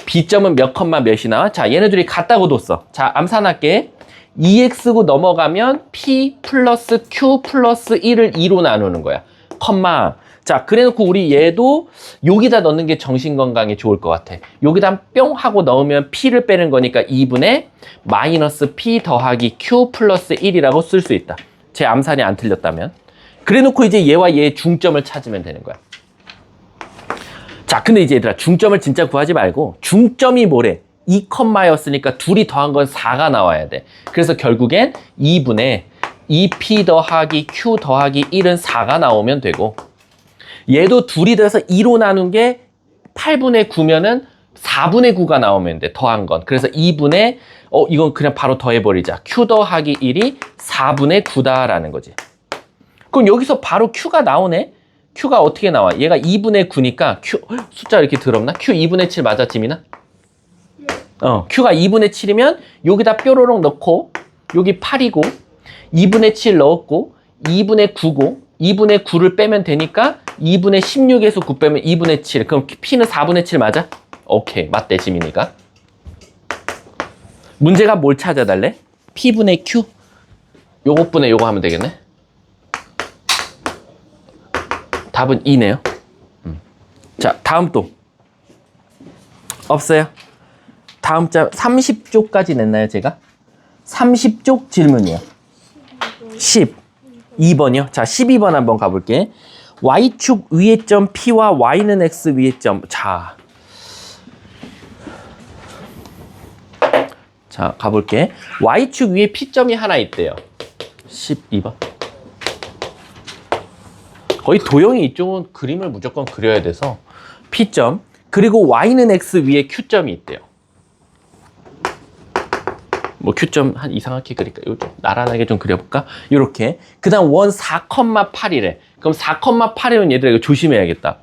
B점은 몇 컴마 몇이 나와? 자, 얘네 둘이 같다고 뒀어. 자, 암산할게. 2x고 넘어가면 P 플러스 Q 플러스 1을 2로 나누는 거야. 컴마. 자, 그래놓고 우리 얘도 여기다 넣는 게 정신건강에 좋을 것 같아. 여기다 뿅 하고 넣으면 P를 빼는 거니까 2분의 마이너스 P 더하기 Q 플러스 1이라고 쓸 수 있다. 제 암산이 안 틀렸다면. 그래놓고 이제 얘와 얘의 중점을 찾으면 되는 거야. 자, 근데 이제 얘들아, 중점을 진짜 구하지 말고 중점이 뭐래? 2컴마였으니까 둘이 더한 건 4가 나와야 돼. 그래서 결국엔 2분의 2p 더하기 q 더하기 1은 4가 나오면 되고, 얘도 둘이 더해서 2로 나눈 게 8분의 9면은 4분의 9가 나오면 돼. 더한 건. 그래서 2분의 이건 그냥 바로 더해버리자. q 더하기 1이 4분의 9다라는 거지. 그럼 여기서 바로 q가 나오네. q가 어떻게 나와? 얘가 2분의 9니까 q 숫자 이렇게 더럽나? q 2분의 7 맞아, 지민아? q가 2분의 7이면 여기다 뾰로롱 넣고 여기 8이고 2분의 7 넣었고 2분의 9고 2분의 9를 빼면 되니까 2분의 16에서 9 빼면 2분의 7. 그럼 p는 4분의 7 맞아? 오케이, 맞대, 지민이가. 문제가 뭘 찾아달래? p분의 q. 요것분의 요거 하면 되겠네. 답은 2네요. 자, 다음 또. 없어요? 다음 자 30쪽까지 냈나요, 제가? 30쪽 질문이요. 12번이요. 자, 12번 한번 가볼게. y축 위의 점 P와 y는 x 위의 점. 자, 가볼게. y축 위에 P점이 하나 있대요. 12번. 거의 도형이 이쪽은 그림을 무조건 그려야 돼서 P점. 그리고 y는 x 위에 Q점이 있대요. 뭐 Q점 한 이상하게 그릴까? 이거 좀 나란하게 좀 그려볼까? 이렇게. 그 다음 원 4,8이래. 그럼 4,8이면 얘들아 이거 조심해야겠다.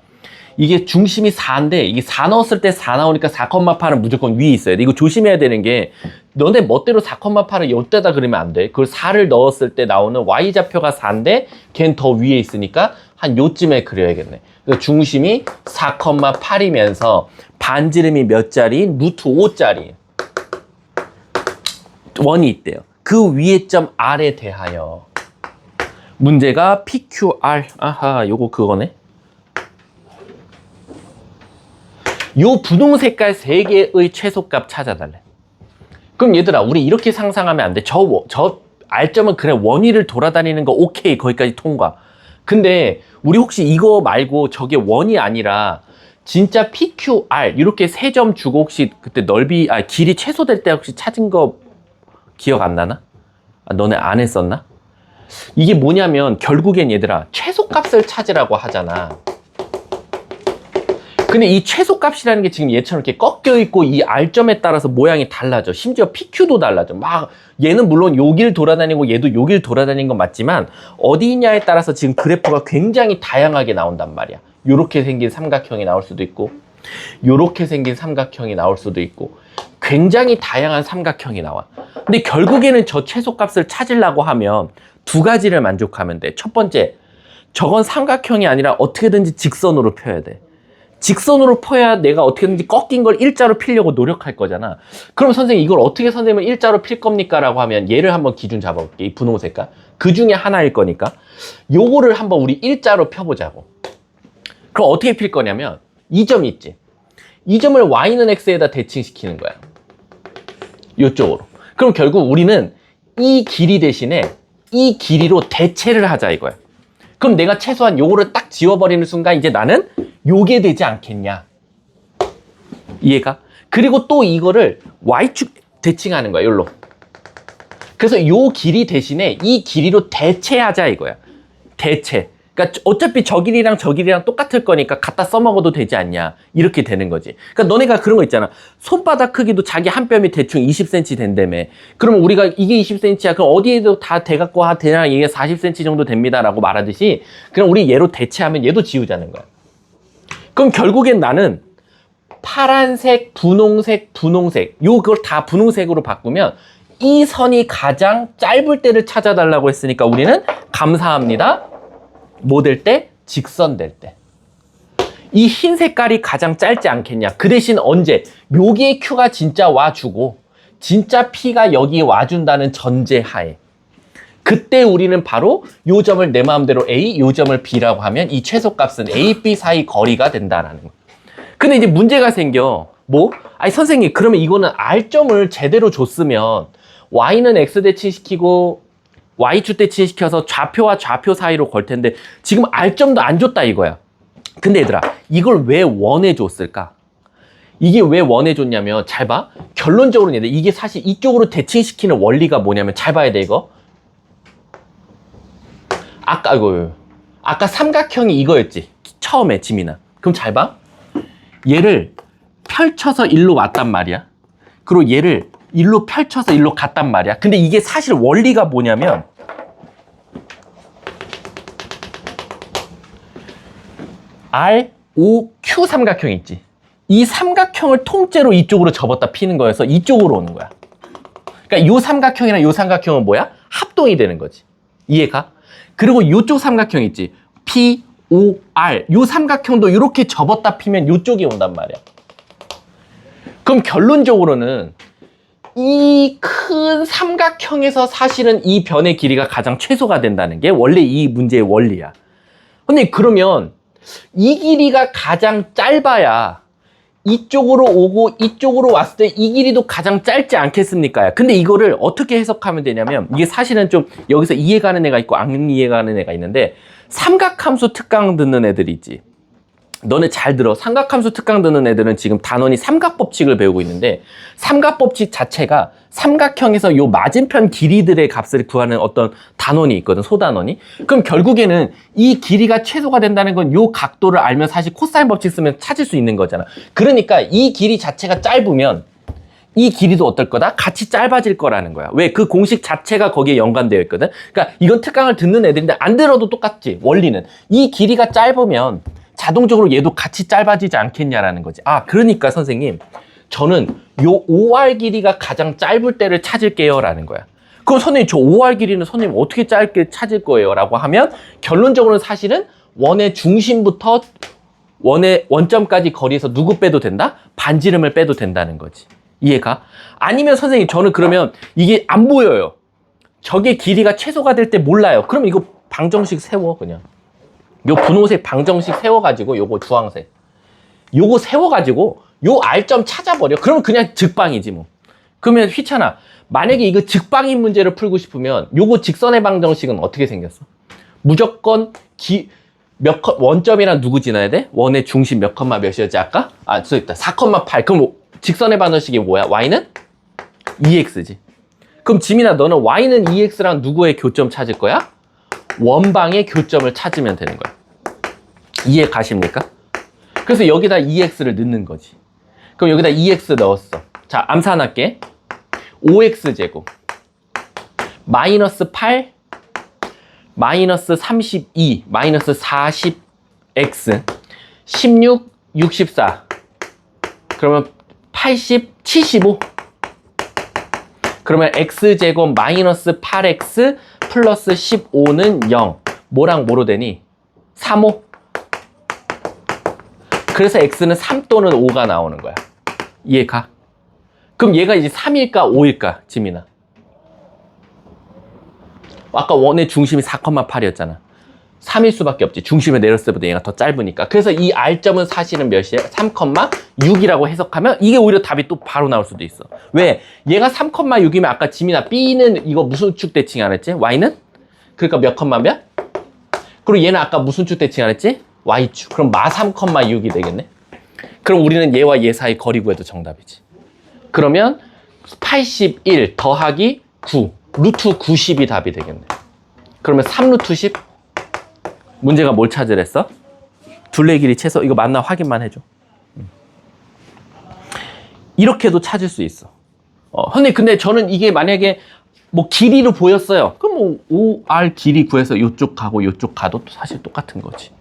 이게 중심이 4인데 이게 4 넣었을 때 4 나오니까 4,8은 무조건 위에 있어야 돼. 이거 조심해야 되는 게 너네 멋대로 4,8을 이때다 그리면 안 돼. 그걸 4를 넣었을 때 나오는 y좌표가 4인데 걔는 더 위에 있으니까 한 요쯤에 그려야겠네. 그래서 중심이 4,8이면서 반지름이 몇 자리? 루트 5짜리. 원이 있대요. 그 위의 점 R에 대하여 문제가 PQR. 아하, 요거 그거네. 요 분홍 색깔 3개의 최소값 찾아달래. 그럼 얘들아, 우리 이렇게 상상하면 안 돼. 저 R점은 그래 원위를 돌아다니는 거 오케이, 거기까지 통과. 근데 우리 혹시 이거 말고 저게 원이 아니라 진짜 PQR 이렇게 3점 주고 혹시 그때 길이 최소될 때 혹시 찾은 거 기억 안 나나? 너네 안 했었나? 이게 뭐냐면 결국엔 얘들아 최소값을 찾으라고 하잖아. 근데 이 최소값이라는 게 지금 얘처럼 이렇게 꺾여 있고 이 R점에 따라서 모양이 달라져. 심지어 PQ도 달라져. 막 얘는 물론 여길 돌아다니고 얘도 여길 돌아다니는 건 맞지만 어디 있냐에 따라서 지금 그래프가 굉장히 다양하게 나온단 말이야. 요렇게 생긴 삼각형이 나올 수도 있고 요렇게 생긴 삼각형이 나올 수도 있고 굉장히 다양한 삼각형이 나와. 근데 결국에는 저 최소값을 찾으려고 하면 두 가지를 만족하면 돼. 첫 번째, 저건 삼각형이 아니라 어떻게든지 직선으로 펴야 돼. 직선으로 펴야 내가 어떻게든지 꺾인 걸 일자로 피려고 노력할 거잖아. 그럼 선생님 이걸 어떻게 선생님은 일자로 필 겁니까? 라고 하면 얘를 한번 기준 잡아볼게. 이 분홍 색깔. 그 중에 하나일 거니까 요거를 한번 우리 일자로 펴보자고. 그럼 어떻게 필 거냐면 이 점이 있지. 이 점을 y는 x에다 대칭시키는 거야. 이쪽으로. 그럼 결국 우리는 이 길이 대신에 이 길이로 대체를 하자 이거야. 그럼 내가 최소한 요거를 딱 지워버리는 순간 이제 나는 요게 되지 않겠냐. 이해가? 그리고 또 이거를 y축 대칭하는 거야. 요로. 그래서 요 길이 대신에 이 길이로 대체하자 이거야. 대체. 그러니까 어차피 저 길이랑 저 길이랑 똑같을 거니까 갖다 써먹어도 되지 않냐. 이렇게 되는 거지. 그러니까 너네가 그런 거 있잖아. 손바닥 크기도 자기 한 뼘이 대충 20cm 된다며. 그러면 우리가 이게 20cm야. 그럼 어디에도 다 돼갖고 대략 이게 40cm 정도 됩니다. 라고 말하듯이 그럼 우리 얘로 대체하면 얘도 지우자는 거야. 그럼 결국엔 나는 파란색, 분홍색, 분홍색 요걸 다 분홍색으로 바꾸면 이 선이 가장 짧을 때를 찾아달라고 했으니까 우리는 감사합니다. 뭐 될 때? 직선 될 때. 이 흰 색깔이 가장 짧지 않겠냐. 그 대신 언제? 여기에 Q가 진짜 와주고 진짜 P가 여기에 와준다는 전제하에 그때 우리는 바로 요 점을 내 마음대로 A, 요 점을 B라고 하면 이 최소값은 A, B 사이 거리가 된다라는 거. 근데 이제 문제가 생겨. 뭐? 아니 선생님 그러면 이거는 R점을 제대로 줬으면 Y는 X 대칭시키고 Y축 대칭시켜서 좌표와 좌표 사이로 걸 텐데 지금 R점도 안 줬다 이거야. 근데 얘들아 이걸 왜 원해 줬을까? 이게 왜 원해 줬냐면 잘 봐. 결론적으로는 얘들 이게 사실 이쪽으로 대칭시키는 원리가 뭐냐면 잘 봐야 돼 이거. 아까 삼각형이 이거였지. 처음에 지민아. 그럼 잘 봐. 얘를 펼쳐서 일로 왔단 말이야. 그리고 얘를 일로 펼쳐서 일로 갔단 말이야. 근데 이게 사실 원리가 뭐냐면 R, O, Q 삼각형 있지. 이 삼각형을 통째로 이쪽으로 접었다 피는 거여서 이쪽으로 오는 거야. 그러니까 이 삼각형이랑 이 삼각형은 뭐야? 합동이 되는 거지. 이해가? 그리고 이쪽 삼각형 있지. P, O, R. 이 삼각형도 이렇게 접었다 피면 이쪽이 온단 말이야. 그럼 결론적으로는 이 큰 삼각형에서 사실은 이 변의 길이가 가장 최소가 된다는 게 원래 이 문제의 원리야. 근데 그러면 이 길이가 가장 짧아야 이쪽으로 오고 이쪽으로 왔을 때 이 길이도 가장 짧지 않겠습니까? 근데 이거를 어떻게 해석하면 되냐면 이게 사실은 좀 여기서 이해가는 애가 있고 안 이해가는 애가 있는데 삼각함수 특강 듣는 애들이 있지. 너네 잘 들어. 삼각함수 특강 듣는 애들은 지금 단원이 삼각법칙을 배우고 있는데 삼각법칙 자체가 삼각형에서 요 맞은편 길이들의 값을 구하는 어떤 단원이 있거든. 소단원이. 그럼 결국에는 이 길이가 최소가 된다는 건 요 각도를 알면 사실 코사인 법칙 쓰면 찾을 수 있는 거잖아. 그러니까 이 길이 자체가 짧으면 이 길이도 어떨 거다? 같이 짧아질 거라는 거야. 왜? 그 공식 자체가 거기에 연관되어 있거든. 그러니까 이건 특강을 듣는 애들인데 안 들어도 똑같지. 원리는. 이 길이가 짧으면 자동적으로 얘도 같이 짧아지지 않겠냐라는 거지. 아, 그러니까 선생님 저는 요 OR 길이가 가장 짧을 때를 찾을게요 라는 거야. 그럼 선생님 저 OR 길이는 선생님 어떻게 짧게 찾을 거예요? 라고 하면 결론적으로는 사실은 원의 중심부터 원의 원점까지 거리에서 누구 빼도 된다? 반지름을 빼도 된다는 거지. 이해가? 아니면 선생님 저는 그러면 이게 안 보여요. 저게 길이가 최소가 될 때 몰라요. 그럼 이거 방정식 세워 그냥. 요 분홍색 방정식 세워가지고 요거 주황색 요거 세워가지고 요 R점 찾아버려. 그러면 그냥 직방이지 뭐. 그러면 휘찬아 만약에 이거 직방인 문제를 풀고 싶으면 요거 직선의 방정식은 어떻게 생겼어? 무조건 원점이랑 누구 지나야 돼? 원의 중심 몇 컴마 몇이었지 아까? 아 써있다 4,8. 그럼 직선의 방정식이 뭐야? Y는 2X지. 그럼 지민아 너는 Y는 2X랑 누구의 교점 찾을 거야? 원방의 교점을 찾으면 되는 거야. 이해 가십니까? 그래서 여기다 2x를 넣는 거지. 그럼 여기다 2x 넣었어. 자, 암산할게. 5x제곱 마이너스 8 마이너스 32 마이너스 40x 16 64 그러면 80 75 그러면 x제곱 마이너스 8x 플러스 15는 0. 뭐랑 뭐로 되니? 3, 5. 그래서 x는 3 또는 5가 나오는 거야. 이해가? 그럼 얘가 이제 3일까 5일까? 지민아. 아까 원의 중심이 4,8이었잖아. 3일 수밖에 없지. 중심을 내렸을 때보다 얘가 더 짧으니까. 그래서 이 R점은 사실은 몇이야? 3,6이라고 해석하면 이게 오히려 답이 또 바로 나올 수도 있어. 왜? 얘가 3,6이면 아까 지민아 B는 이거 무슨 축 대칭 안 했지? Y는? 그러니까 몇 컴마 몇? 그리고 얘는 아까 무슨 축 대칭 안 했지? Y축. 그럼 마 3,6이 되겠네. 그럼 우리는 얘와 얘 사이 거리 구해도 정답이지. 그러면 81 더하기 9 루트 90이 답이 되겠네. 그러면 3루트 10? 문제가 뭘 찾으랬어? 둘레 길이 최소. 이거 맞나 확인만 해줘. 이렇게도 찾을 수 있어. 근데 저는 이게 만약에 뭐 길이로 보였어요. 그럼 뭐 OR 길이 구해서 이쪽 가고 이쪽 가도 사실 똑같은 거지.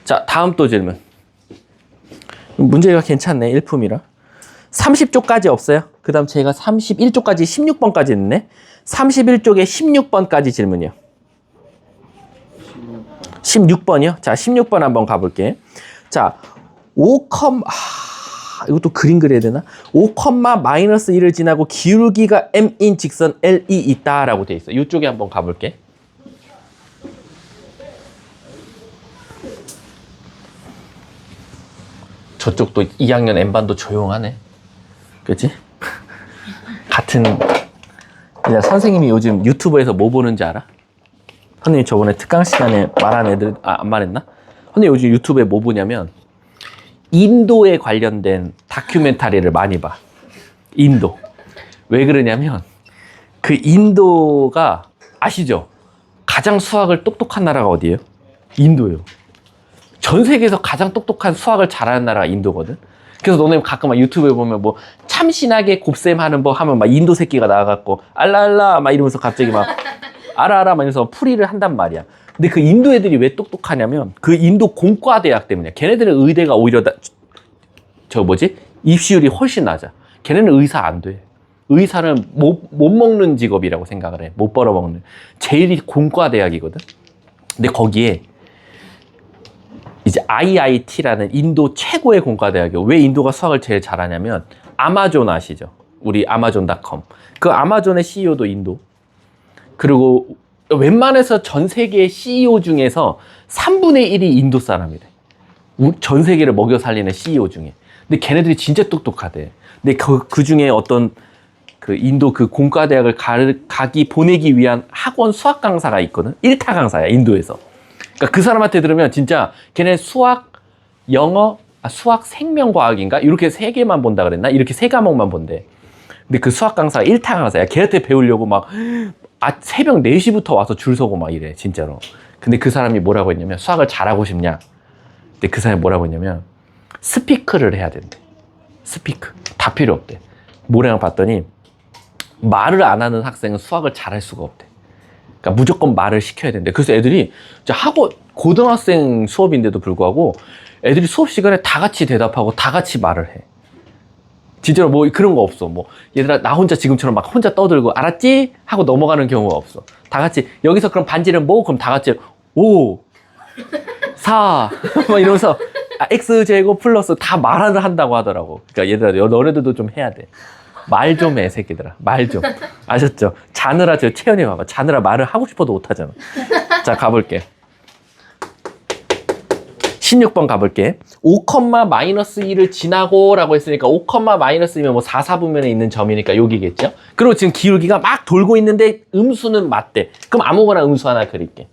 자, 다음 또 질문. 문제가 괜찮네. 일품이라. 30쪽까지 없어요. 그 다음 제가 31쪽까지 16번까지 있네. 31쪽에 16번까지 질문이요. 16번이요? 자, 16번 한번 가볼게. 자, 5, 이것도 그림 그려야 되나? 5, 마이너스 1을 지나고 기울기가 m인 직선 L이 있다라고 돼 있어. 이쪽에 한번 가볼게. 저쪽도 2학년 N반도 조용하네. 그치? 같은, 그냥 선생님이 요즘 유튜브에서 뭐 보는지 알아? 선생님 저번에 특강 시간에 말한 애들, 안 말했나? 선생님 요즘 유튜브에 뭐 보냐면, 인도에 관련된 다큐멘터리를 많이 봐. 인도. 왜 그러냐면, 그 인도가, 아시죠? 가장 수학을 똑똑한 나라가 어디예요? 인도예요. 전 세계에서 가장 똑똑한 수학을 잘하는 나라가 인도거든. 그래서 너네 가끔 막 유튜브에 보면 뭐 참신하게 곱셈 하는 법 하면 막 인도 새끼가 나와갖고 알라알라 막 이러면서 갑자기 막 알아알아 막 이러면서 풀이를 한단 말이야. 근데 그 인도 애들이 왜 똑똑하냐면 그 인도 공과대학 때문이야. 걔네들은 의대가 오히려 입시율이 훨씬 낮아. 걔네는 의사 안 돼. 의사는 못 먹는 직업이라고 생각을 해. 못 벌어먹는. 제일이 공과대학이거든. 근데 거기에 이제 IIT라는 인도 최고의 공과대학이요. 왜 인도가 수학을 제일 잘하냐면 아마존 아시죠? 우리 아마존.com. 그 아마존의 CEO도 인도. 그리고 웬만해서 전 세계 CEO 중에서 3분의 1이 인도 사람이래. 전 세계를 먹여 살리는 CEO 중에. 근데 걔네들이 진짜 똑똑하대. 근데 그 중에 어떤 그 인도 그 공과대학을 보내기 위한 학원 수학 강사가 있거든. 1타 강사야, 인도에서. 그러니까 그 사람한테 들으면 진짜 걔네 수학, 영어, 수학 생명과학인가? 이렇게 3개만 본다 그랬나? 이렇게 3과목만 본대. 근데 그 수학 강사가 1타 강사야. 걔한테 배우려고 막 새벽 4시부터 와서 줄 서고 막 이래, 진짜로. 근데 그 사람이 뭐라고 했냐면 수학을 잘하고 싶냐? 근데 그 사람이 뭐라고 했냐면 스피크를 해야 된대. 스피크. 다 필요 없대. 뭐라고 봤더니 말을 안 하는 학생은 수학을 잘할 수가 없대. 그러니까 무조건 말을 시켜야 된대. 그래서 애들이 고등학생 수업인데도 불구하고 애들이 수업 시간에 다 같이 대답하고 다 같이 말을 해. 진짜로 뭐 그런 거 없어. 뭐 얘들아 나 혼자 지금처럼 막 혼자 떠들고 알았지? 하고 넘어가는 경우가 없어. 다 같이 여기서 그럼 반지는 뭐? 그럼 다 같이 5, 4 막 이러면서 X제곱 플러스 다 말을 한다고 하더라고. 그러니까 얘들아 너네들도 좀 해야 돼. 말 좀 해, 새끼들아. 말 좀. 아셨죠? 자느라 채연이 봐봐. 자느라 말을 하고 싶어도 못하잖아. 자, 가볼게. 16번 가볼게. 5, 마이너스 2를 지나고 라고 했으니까 5, 마이너스 2면 뭐 4, 4분면에 있는 점이니까 여기겠죠? 그리고 지금 기울기가 막 돌고 있는데 음수는 맞대. 그럼 아무거나 음수 하나 그릴게.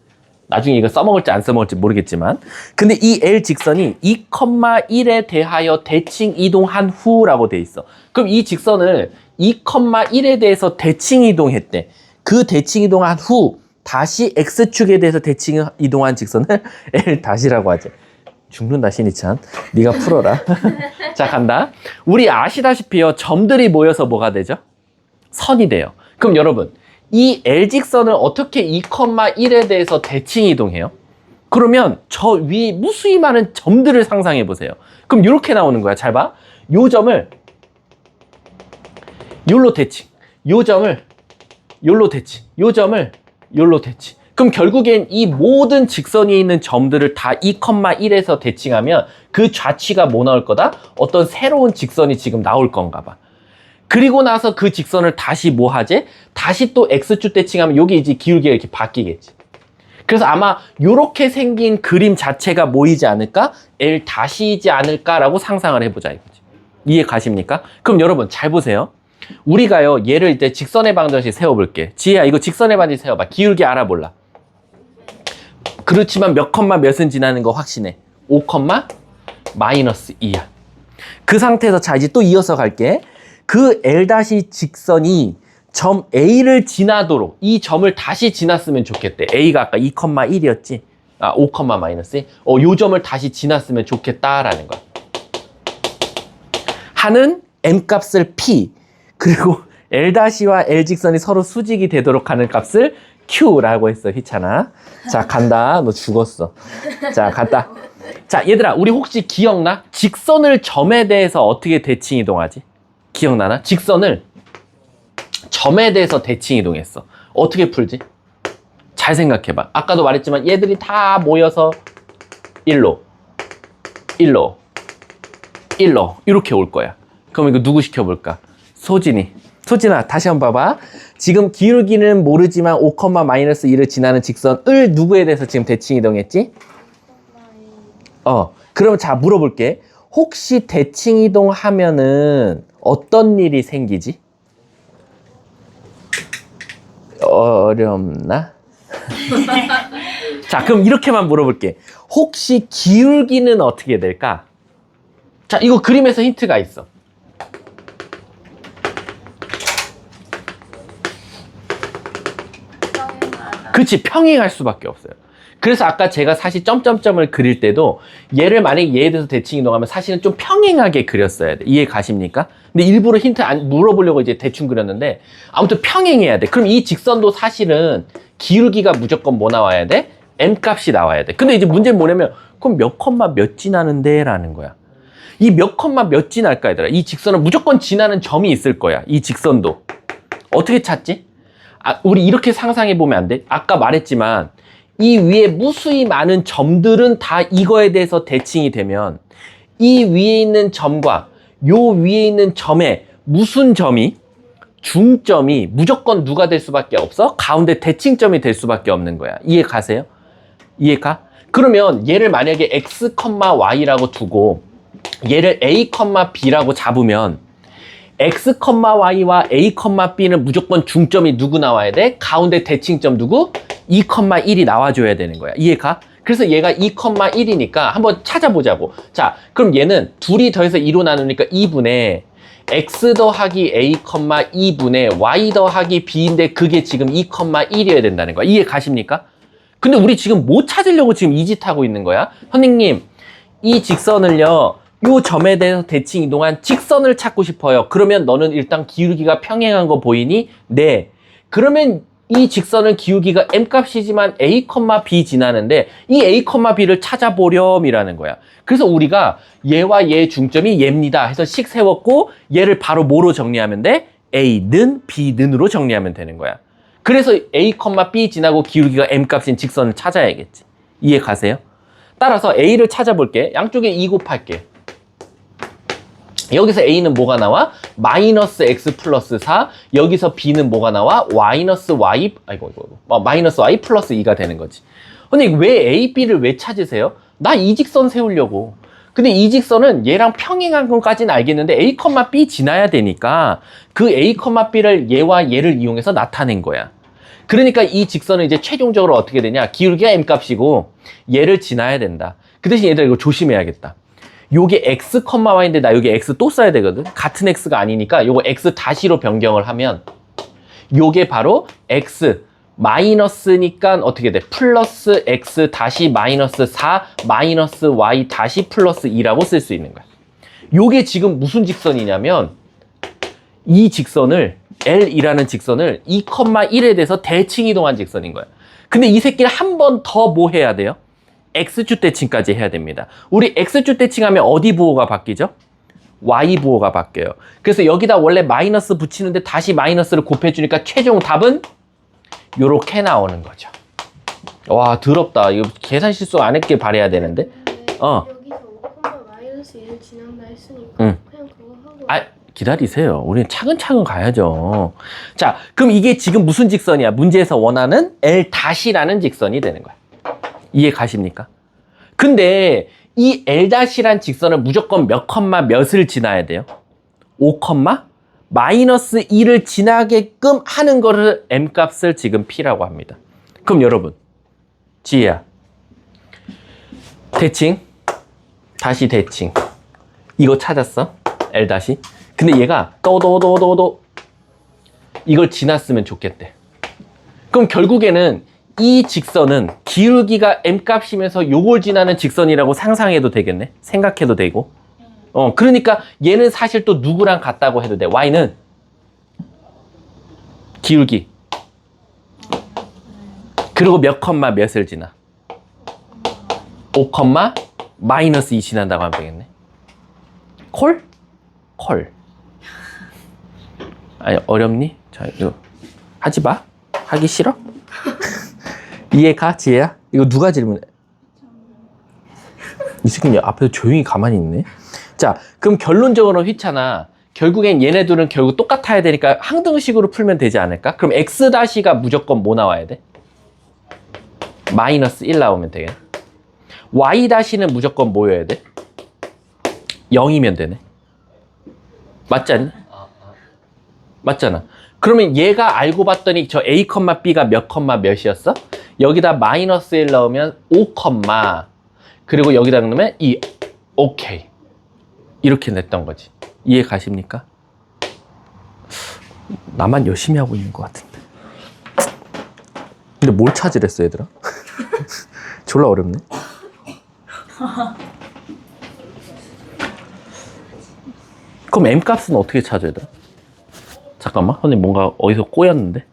나중에 이거 써먹을지 안 써먹을지 모르겠지만. 근데 이 L 직선이 2, 1에 대하여 대칭 이동한 후라고 돼 있어. 그럼 이 직선을 2, 1에 대해서 대칭 이동했대. 그 대칭 이동한 후 다시 X축에 대해서 대칭 이동한 직선을 L 다시라고 하지. 죽는다 신이찬. 네가 풀어라. 자, 간다. 우리 아시다시피요. 점들이 모여서 뭐가 되죠? 선이 돼요. 그럼 여러분 이 L직선을 어떻게 2, 1에 대해서 대칭 이동해요? 그러면 저 위에 무수히 많은 점들을 상상해 보세요. 그럼 이렇게 나오는 거야. 잘 봐. 요 점을 요로 대칭, 요 점을 요로 대칭, 요 점을 요로 대칭. 그럼 결국엔 이 모든 직선이 있는 점들을 다 2, 1에서 대칭하면 그 좌치가 뭐 나올 거다? 어떤 새로운 직선이 지금 나올 건가 봐. 그리고 나서 그 직선을 다시 뭐 하지? 다시 또 X축 대칭하면 여기 이제 기울기가 이렇게 바뀌겠지. 그래서 아마 이렇게 생긴 그림 자체가 뭐이지 않을까? L 다시이지 않을까라고 상상을 해보자 이거지. 이해 가십니까? 그럼 여러분 잘 보세요. 우리가요 얘를 이제 직선의 방정식 세워볼게. 지혜야 이거 직선의 방정식 세워봐. 기울기 알아볼라. 그렇지만 몇 컴마 몇은 지나는 거 확신해. 5, 마이너스 2야. 그 상태에서 자 이제 또 이어서 갈게. 그 L 다시 직선이 점 A를 지나도록 이 점을 다시 지났으면 좋겠대. A가 아까 2, 1이었지. 5, 마이너스 2. 요 점을 다시 지났으면 좋겠다라는 거야. 하는 M 값을 P 그리고 L 다시와 L 직선이 서로 수직이 되도록 하는 값을 Q라고 했어, 희찬아. 자, 간다. 너 죽었어. 자, 갔다. 자, 얘들아, 우리 혹시 기억나? 직선을 점에 대해서 어떻게 대칭 이동하지? 기억나나? 직선을 점에 대해서 대칭 이동했어. 어떻게 풀지? 잘 생각해봐. 아까도 말했지만 얘들이 다 모여서 일로 이렇게 올 거야. 그럼 이거 누구 시켜볼까? 소진이. 소진아, 다시 한번 봐봐. 지금 기울기는 모르지만 5, 마이너스 2를 지나는 직선을 누구에 대해서 지금 대칭 이동했지? 그럼 자, 물어볼게. 혹시 대칭 이동하면은 어떤 일이 생기지? 어렵나? 자, 그럼 이렇게만 물어볼게. 혹시 기울기는 어떻게 될까? 자, 이거 그림에서 힌트가 있어. 그치, 평행할 수밖에 없어요. 그래서 아까 제가 사실 점점점을 그릴 때도 얘를 만약에 얘에 대해서 대칭 이동하면 사실은 좀 평행하게 그렸어야 돼. 이해 가십니까? 근데 일부러 힌트 안 물어보려고 이제 대충 그렸는데 아무튼 평행해야 돼. 그럼 이 직선도 사실은 기울기가 무조건 뭐 나와야 돼? m 값이 나와야 돼. 근데 이제 문제는 뭐냐면 그럼 몇 컴마 몇 지나는데? 라는 거야. 이 몇 컴마 몇 지날까 얘들아? 이 직선은 무조건 지나는 점이 있을 거야. 이 직선도. 어떻게 찾지? 우리 이렇게 상상해 보면 안 돼? 아까 말했지만 이 위에 무수히 많은 점들은 다 이거에 대해서 대칭이 되면 이 위에 있는 점과 요 위에 있는 점에 무슨 점이 중점이 무조건 누가 될 수밖에 없어? 가운데 대칭점이 될 수밖에 없는 거야. 이해 가세요? 이해 가? 그러면 얘를 만약에 x, y라고 두고 얘를 a, b라고 잡으면 x, y와 a, b는 무조건 중점이 누구 나와야 돼? 가운데 대칭점 누구? 2, 1이 나와줘야 되는 거야. 이해가? 그래서 얘가 2, 1이니까 한번 찾아보자고. 자, 그럼 얘는 둘이 더해서 2로 나누니까 2분의 x 더하기 a, 2분의 y 더하기 b인데 그게 지금 2, 1이어야 된다는 거야. 이해 가십니까? 근데 우리 지금 뭐 찾으려고 지금 이 짓 하고 있는 거야? 선생님, 이 직선을요, 요 점에 대해서 대칭 이동한 직선을 찾고 싶어요. 그러면 너는 일단 기울기가 평행한 거 보이니? 네. 그러면 이 직선은 기울기가 m 값이지만 a, b 지나는데 이 a, b를 찾아보렴이라는 거야. 그래서 우리가 얘와 얘의 중점이 얘입니다 해서 식 세웠고 얘를 바로 뭐로 정리하면 돼? a는 b는으로 정리하면 되는 거야. 그래서 a, b 지나고 기울기가 m 값인 직선을 찾아야겠지. 이해 가세요? 따라서 a를 찾아볼게. 양쪽에 2 곱할게. 여기서 a는 뭐가 나와? 마이너스 x 플러스 4. 여기서 b는 뭐가 나와? 마이너스 y 플러스 2가 되는 거지. 근데 왜 a, b를 왜 찾으세요? 나 이 직선 세우려고. 근데 이 직선은 얘랑 평행한 것까지는 알겠는데 a, b 지나야 되니까 그 a, b를 얘와 얘를 이용해서 나타낸 거야. 그러니까 이 직선은 이제 최종적으로 어떻게 되냐? 기울기가 m 값이고 얘를 지나야 된다. 그 대신 얘들아 이거 조심해야겠다. 요게 x, y인데 나 여기 x 또 써야 되거든. 같은 x가 아니니까 요거 x 다시로 변경을 하면 요게 바로 x 마이너스니까 어떻게 돼? 플러스 x 다시 마이너스 4 마이너스 y 다시 플러스 2라고 쓸 수 있는 거야. 요게 지금 무슨 직선이냐면 이 직선을 L이라는 직선을 2, 1에 대해서 대칭 이동한 직선인 거야. 근데 이 새끼를 한 번 더 뭐 해야 돼요? X축 대칭까지 해야 됩니다. 우리 X축 대칭하면 어디 부호가 바뀌죠? Y 부호가 바뀌어요. 그래서 여기다 원래 마이너스 붙이는데 다시 마이너스를 곱해주니까 최종 답은 요렇게 나오는 거죠. 와, 더럽다. 이거 계산 실수 안 했길 바래야 되는데.
여기서 5, 마이너스 1을 지난다 했으니까
응.
그냥 그거 하고
기다리세요. 우리는 차근차근 가야죠. 자, 그럼 이게 지금 무슨 직선이야? 문제에서 원하는 L-라는 직선이 되는 거야. 이해 가십니까? 근데 이 L-란 직선은 무조건 몇 컴마 몇을 지나야 돼요? 5 컴마 마이너스 2를 지나게끔 하는 거를 M값을 지금 P라고 합니다. 그럼 여러분, 지혜야. 대칭, 다시 대칭. 이거 찾았어? L-. 근데 얘가 또 이걸 지났으면 좋겠대. 그럼 결국에는 이 직선은 기울기가 m 값이면서 요걸 지나는 직선이라고 상상해도 되겠네. 생각해도 되고. 그러니까 얘는 사실 또 누구랑 같다고 해도 돼. y는 기울기. 그리고 몇 컴마 몇을 지나? 5 컴마 마이너스 2 지난다고 하면 되겠네. 콜? 콜. 아니, 어렵니? 자, 이거 하지 마. 하기 싫어? 이해가? 지혜야? 이거 누가 질문해? 이 새끼는 앞에서 조용히 가만히 있네. 자, 그럼 결론적으로 휘찬아, 결국엔 얘네들은 결국 똑같아야 되니까 항등식으로 풀면 되지 않을까? 그럼 x-가 무조건 뭐 나와야 돼? 마이너스 1 나오면 되겠네. y-는 무조건 뭐여야 돼? 0이면 되네. 맞지 않니? 맞잖아. 그러면 얘가 알고 봤더니 저 a, b가 몇 몇이었어? 여기다 마이너스 1 넣으면 5, 그리고 여기다 넣으면 2. 오케이. 이렇게 냈던 거지. 이해 가십니까? 나만 열심히 하고 있는 것 같은데. 근데 뭘 찾으랬어, 얘들아? 졸라 어렵네. 그럼 m 값은 어떻게 찾아야 돼? 잠깐만, 선생님 뭔가 어디서 꼬였는데?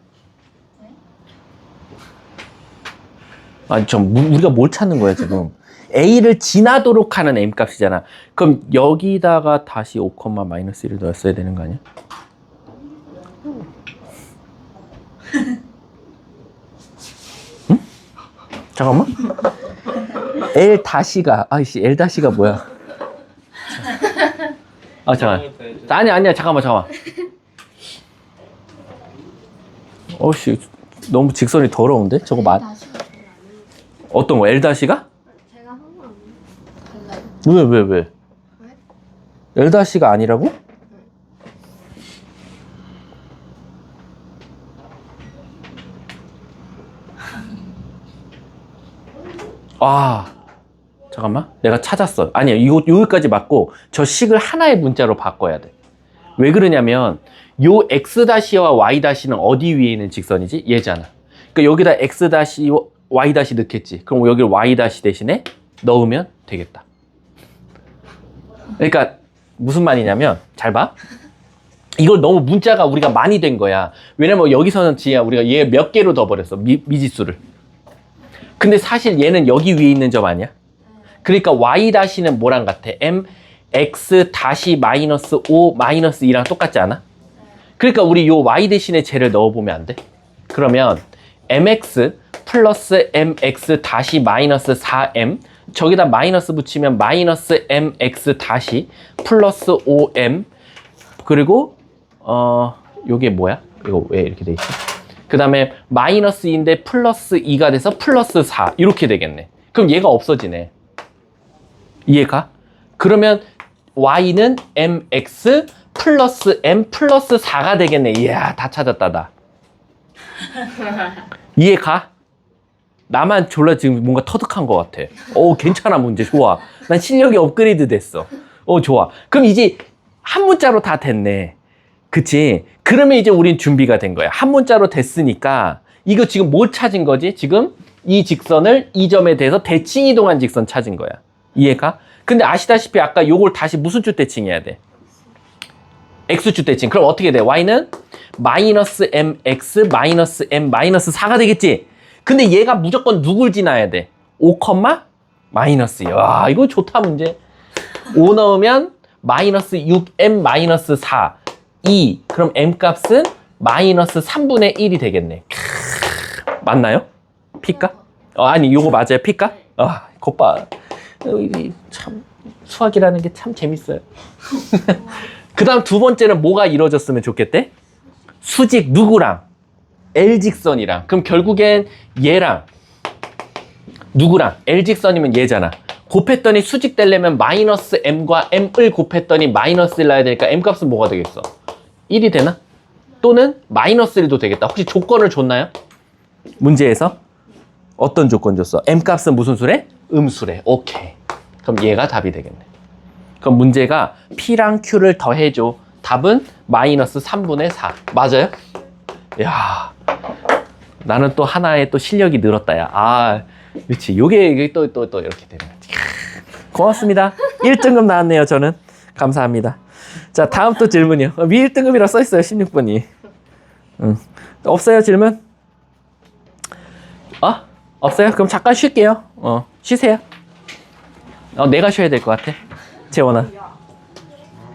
아니, 우리가 뭘 찾는 거야, 지금? a를 지나도록 하는 m 값이잖아. 그럼 여기다가 다시 5, 마이너스 1을 넣었어야 되는 거 아니야? 응? 잠깐만. l 다시가, 아이씨, l 다시가 뭐야? 아, 잠깐. 아니야, 잠깐만. 어씨, 너무 직선이 더러운데? 저거 어떤 거? L 다시가?
제가 한 건 달라요.
왜? L 다시가 아니라고? 아, 잠깐만. 내가 찾았어. 아니야, 여기까지 맞고 저 식을 하나의 문자로 바꿔야 돼. 왜 그러냐면 요 x-와 y-는 어디 위에 있는 직선이지? 얘잖아. 그러니까 여기다 x-, y- 넣겠지. 그럼 여기 y- 대신에 넣으면 되겠다. 그러니까 무슨 말이냐면 잘 봐. 이걸 너무 문자가 우리가 많이 된 거야. 왜냐면 여기서는 지혜야 우리가 얘 몇 개로 넣어버렸어. 미지수를. 근데 사실 얘는 여기 위에 있는 점 아니야? 그러니까 y-는 뭐랑 같아? mx-5 마이너스 2랑 똑같지 않아? 그러니까 우리 요 y 대신에 쟤를 넣어보면 안 돼? 그러면 mx 플러스 mx 다시 마이너스 4m 저기다 마이너스 붙이면 마이너스 mx 다시 플러스 5m 그리고 요게 뭐야? 이거 왜 이렇게 돼 있지? 그 다음에 마이너스 2인데 플러스 2가 돼서 플러스 4 이렇게 되겠네. 그럼 얘가 없어지네. 이해가? 그러면 y는 mx 플러스 m 플러스 4가 되겠네. 이야, 다 찾았다, 나. 이해가? 나만 졸라 지금 뭔가 터득한 것 같아. 괜찮아, 문제. 좋아. 난 실력이 업그레이드 됐어. 좋아. 그럼 이제 한 문자로 다 됐네. 그치? 그러면 이제 우린 준비가 된 거야. 한 문자로 됐으니까 이거 지금 뭐 찾은 거지? 지금 이 직선을 이 점에 대해서 대칭 이동한 직선 찾은 거야. 이해가? 근데 아시다시피 아까 요걸 다시 무슨 주 대칭해야 돼? x주 대칭. 그럼 어떻게 돼? y는 마이너스 mx 마이너스 m 마이너스 4가 되겠지? 근데 얘가 무조건 누굴 지나야 돼? 5, 마이너스. 야, 이거 좋다 문제. 5 넣으면 마이너스 6m 마이너스 4 2. 그럼 m 값은 마이너스 3분의 1이 되겠네. 맞나요? P가? 아니 요거 맞아요? P가? 것 봐. 참 수학이라는 게 참 재밌어요. 그 다음 두 번째는 뭐가 이루어졌으면 좋겠대? 수직 누구랑? L직선이랑. 그럼 결국엔 얘랑 누구랑? L직선이면 얘잖아. 곱했더니 수직 되려면 마이너스 m과 m을 곱했더니 마이너스 1 나야 되니까 m 값은 뭐가 되겠어? 1이 되나? 또는 마이너스 1도 되겠다. 혹시 조건을 줬나요? 문제에서? 어떤 조건 줬어? m 값은 무슨 수래? 음수래. 오케이. 그럼 얘가 답이 되겠네. 그럼 문제가 P랑 Q를 더해줘. 답은 마이너스 3분의 4. 맞아요? 야, 나는 또 하나의 또 실력이 늘었다. 야, 그렇지. 요게 또 이렇게 되는 거지. 고맙습니다. 1등급 나왔네요, 저는. 감사합니다. 자, 다음 또 질문이요. 위 1등급이라 써있어요, 16번이. 없어요, 질문? 없어요? 그럼 잠깐 쉴게요. 쉬세요. 내가 쉬어야 될 것 같아. 재원아.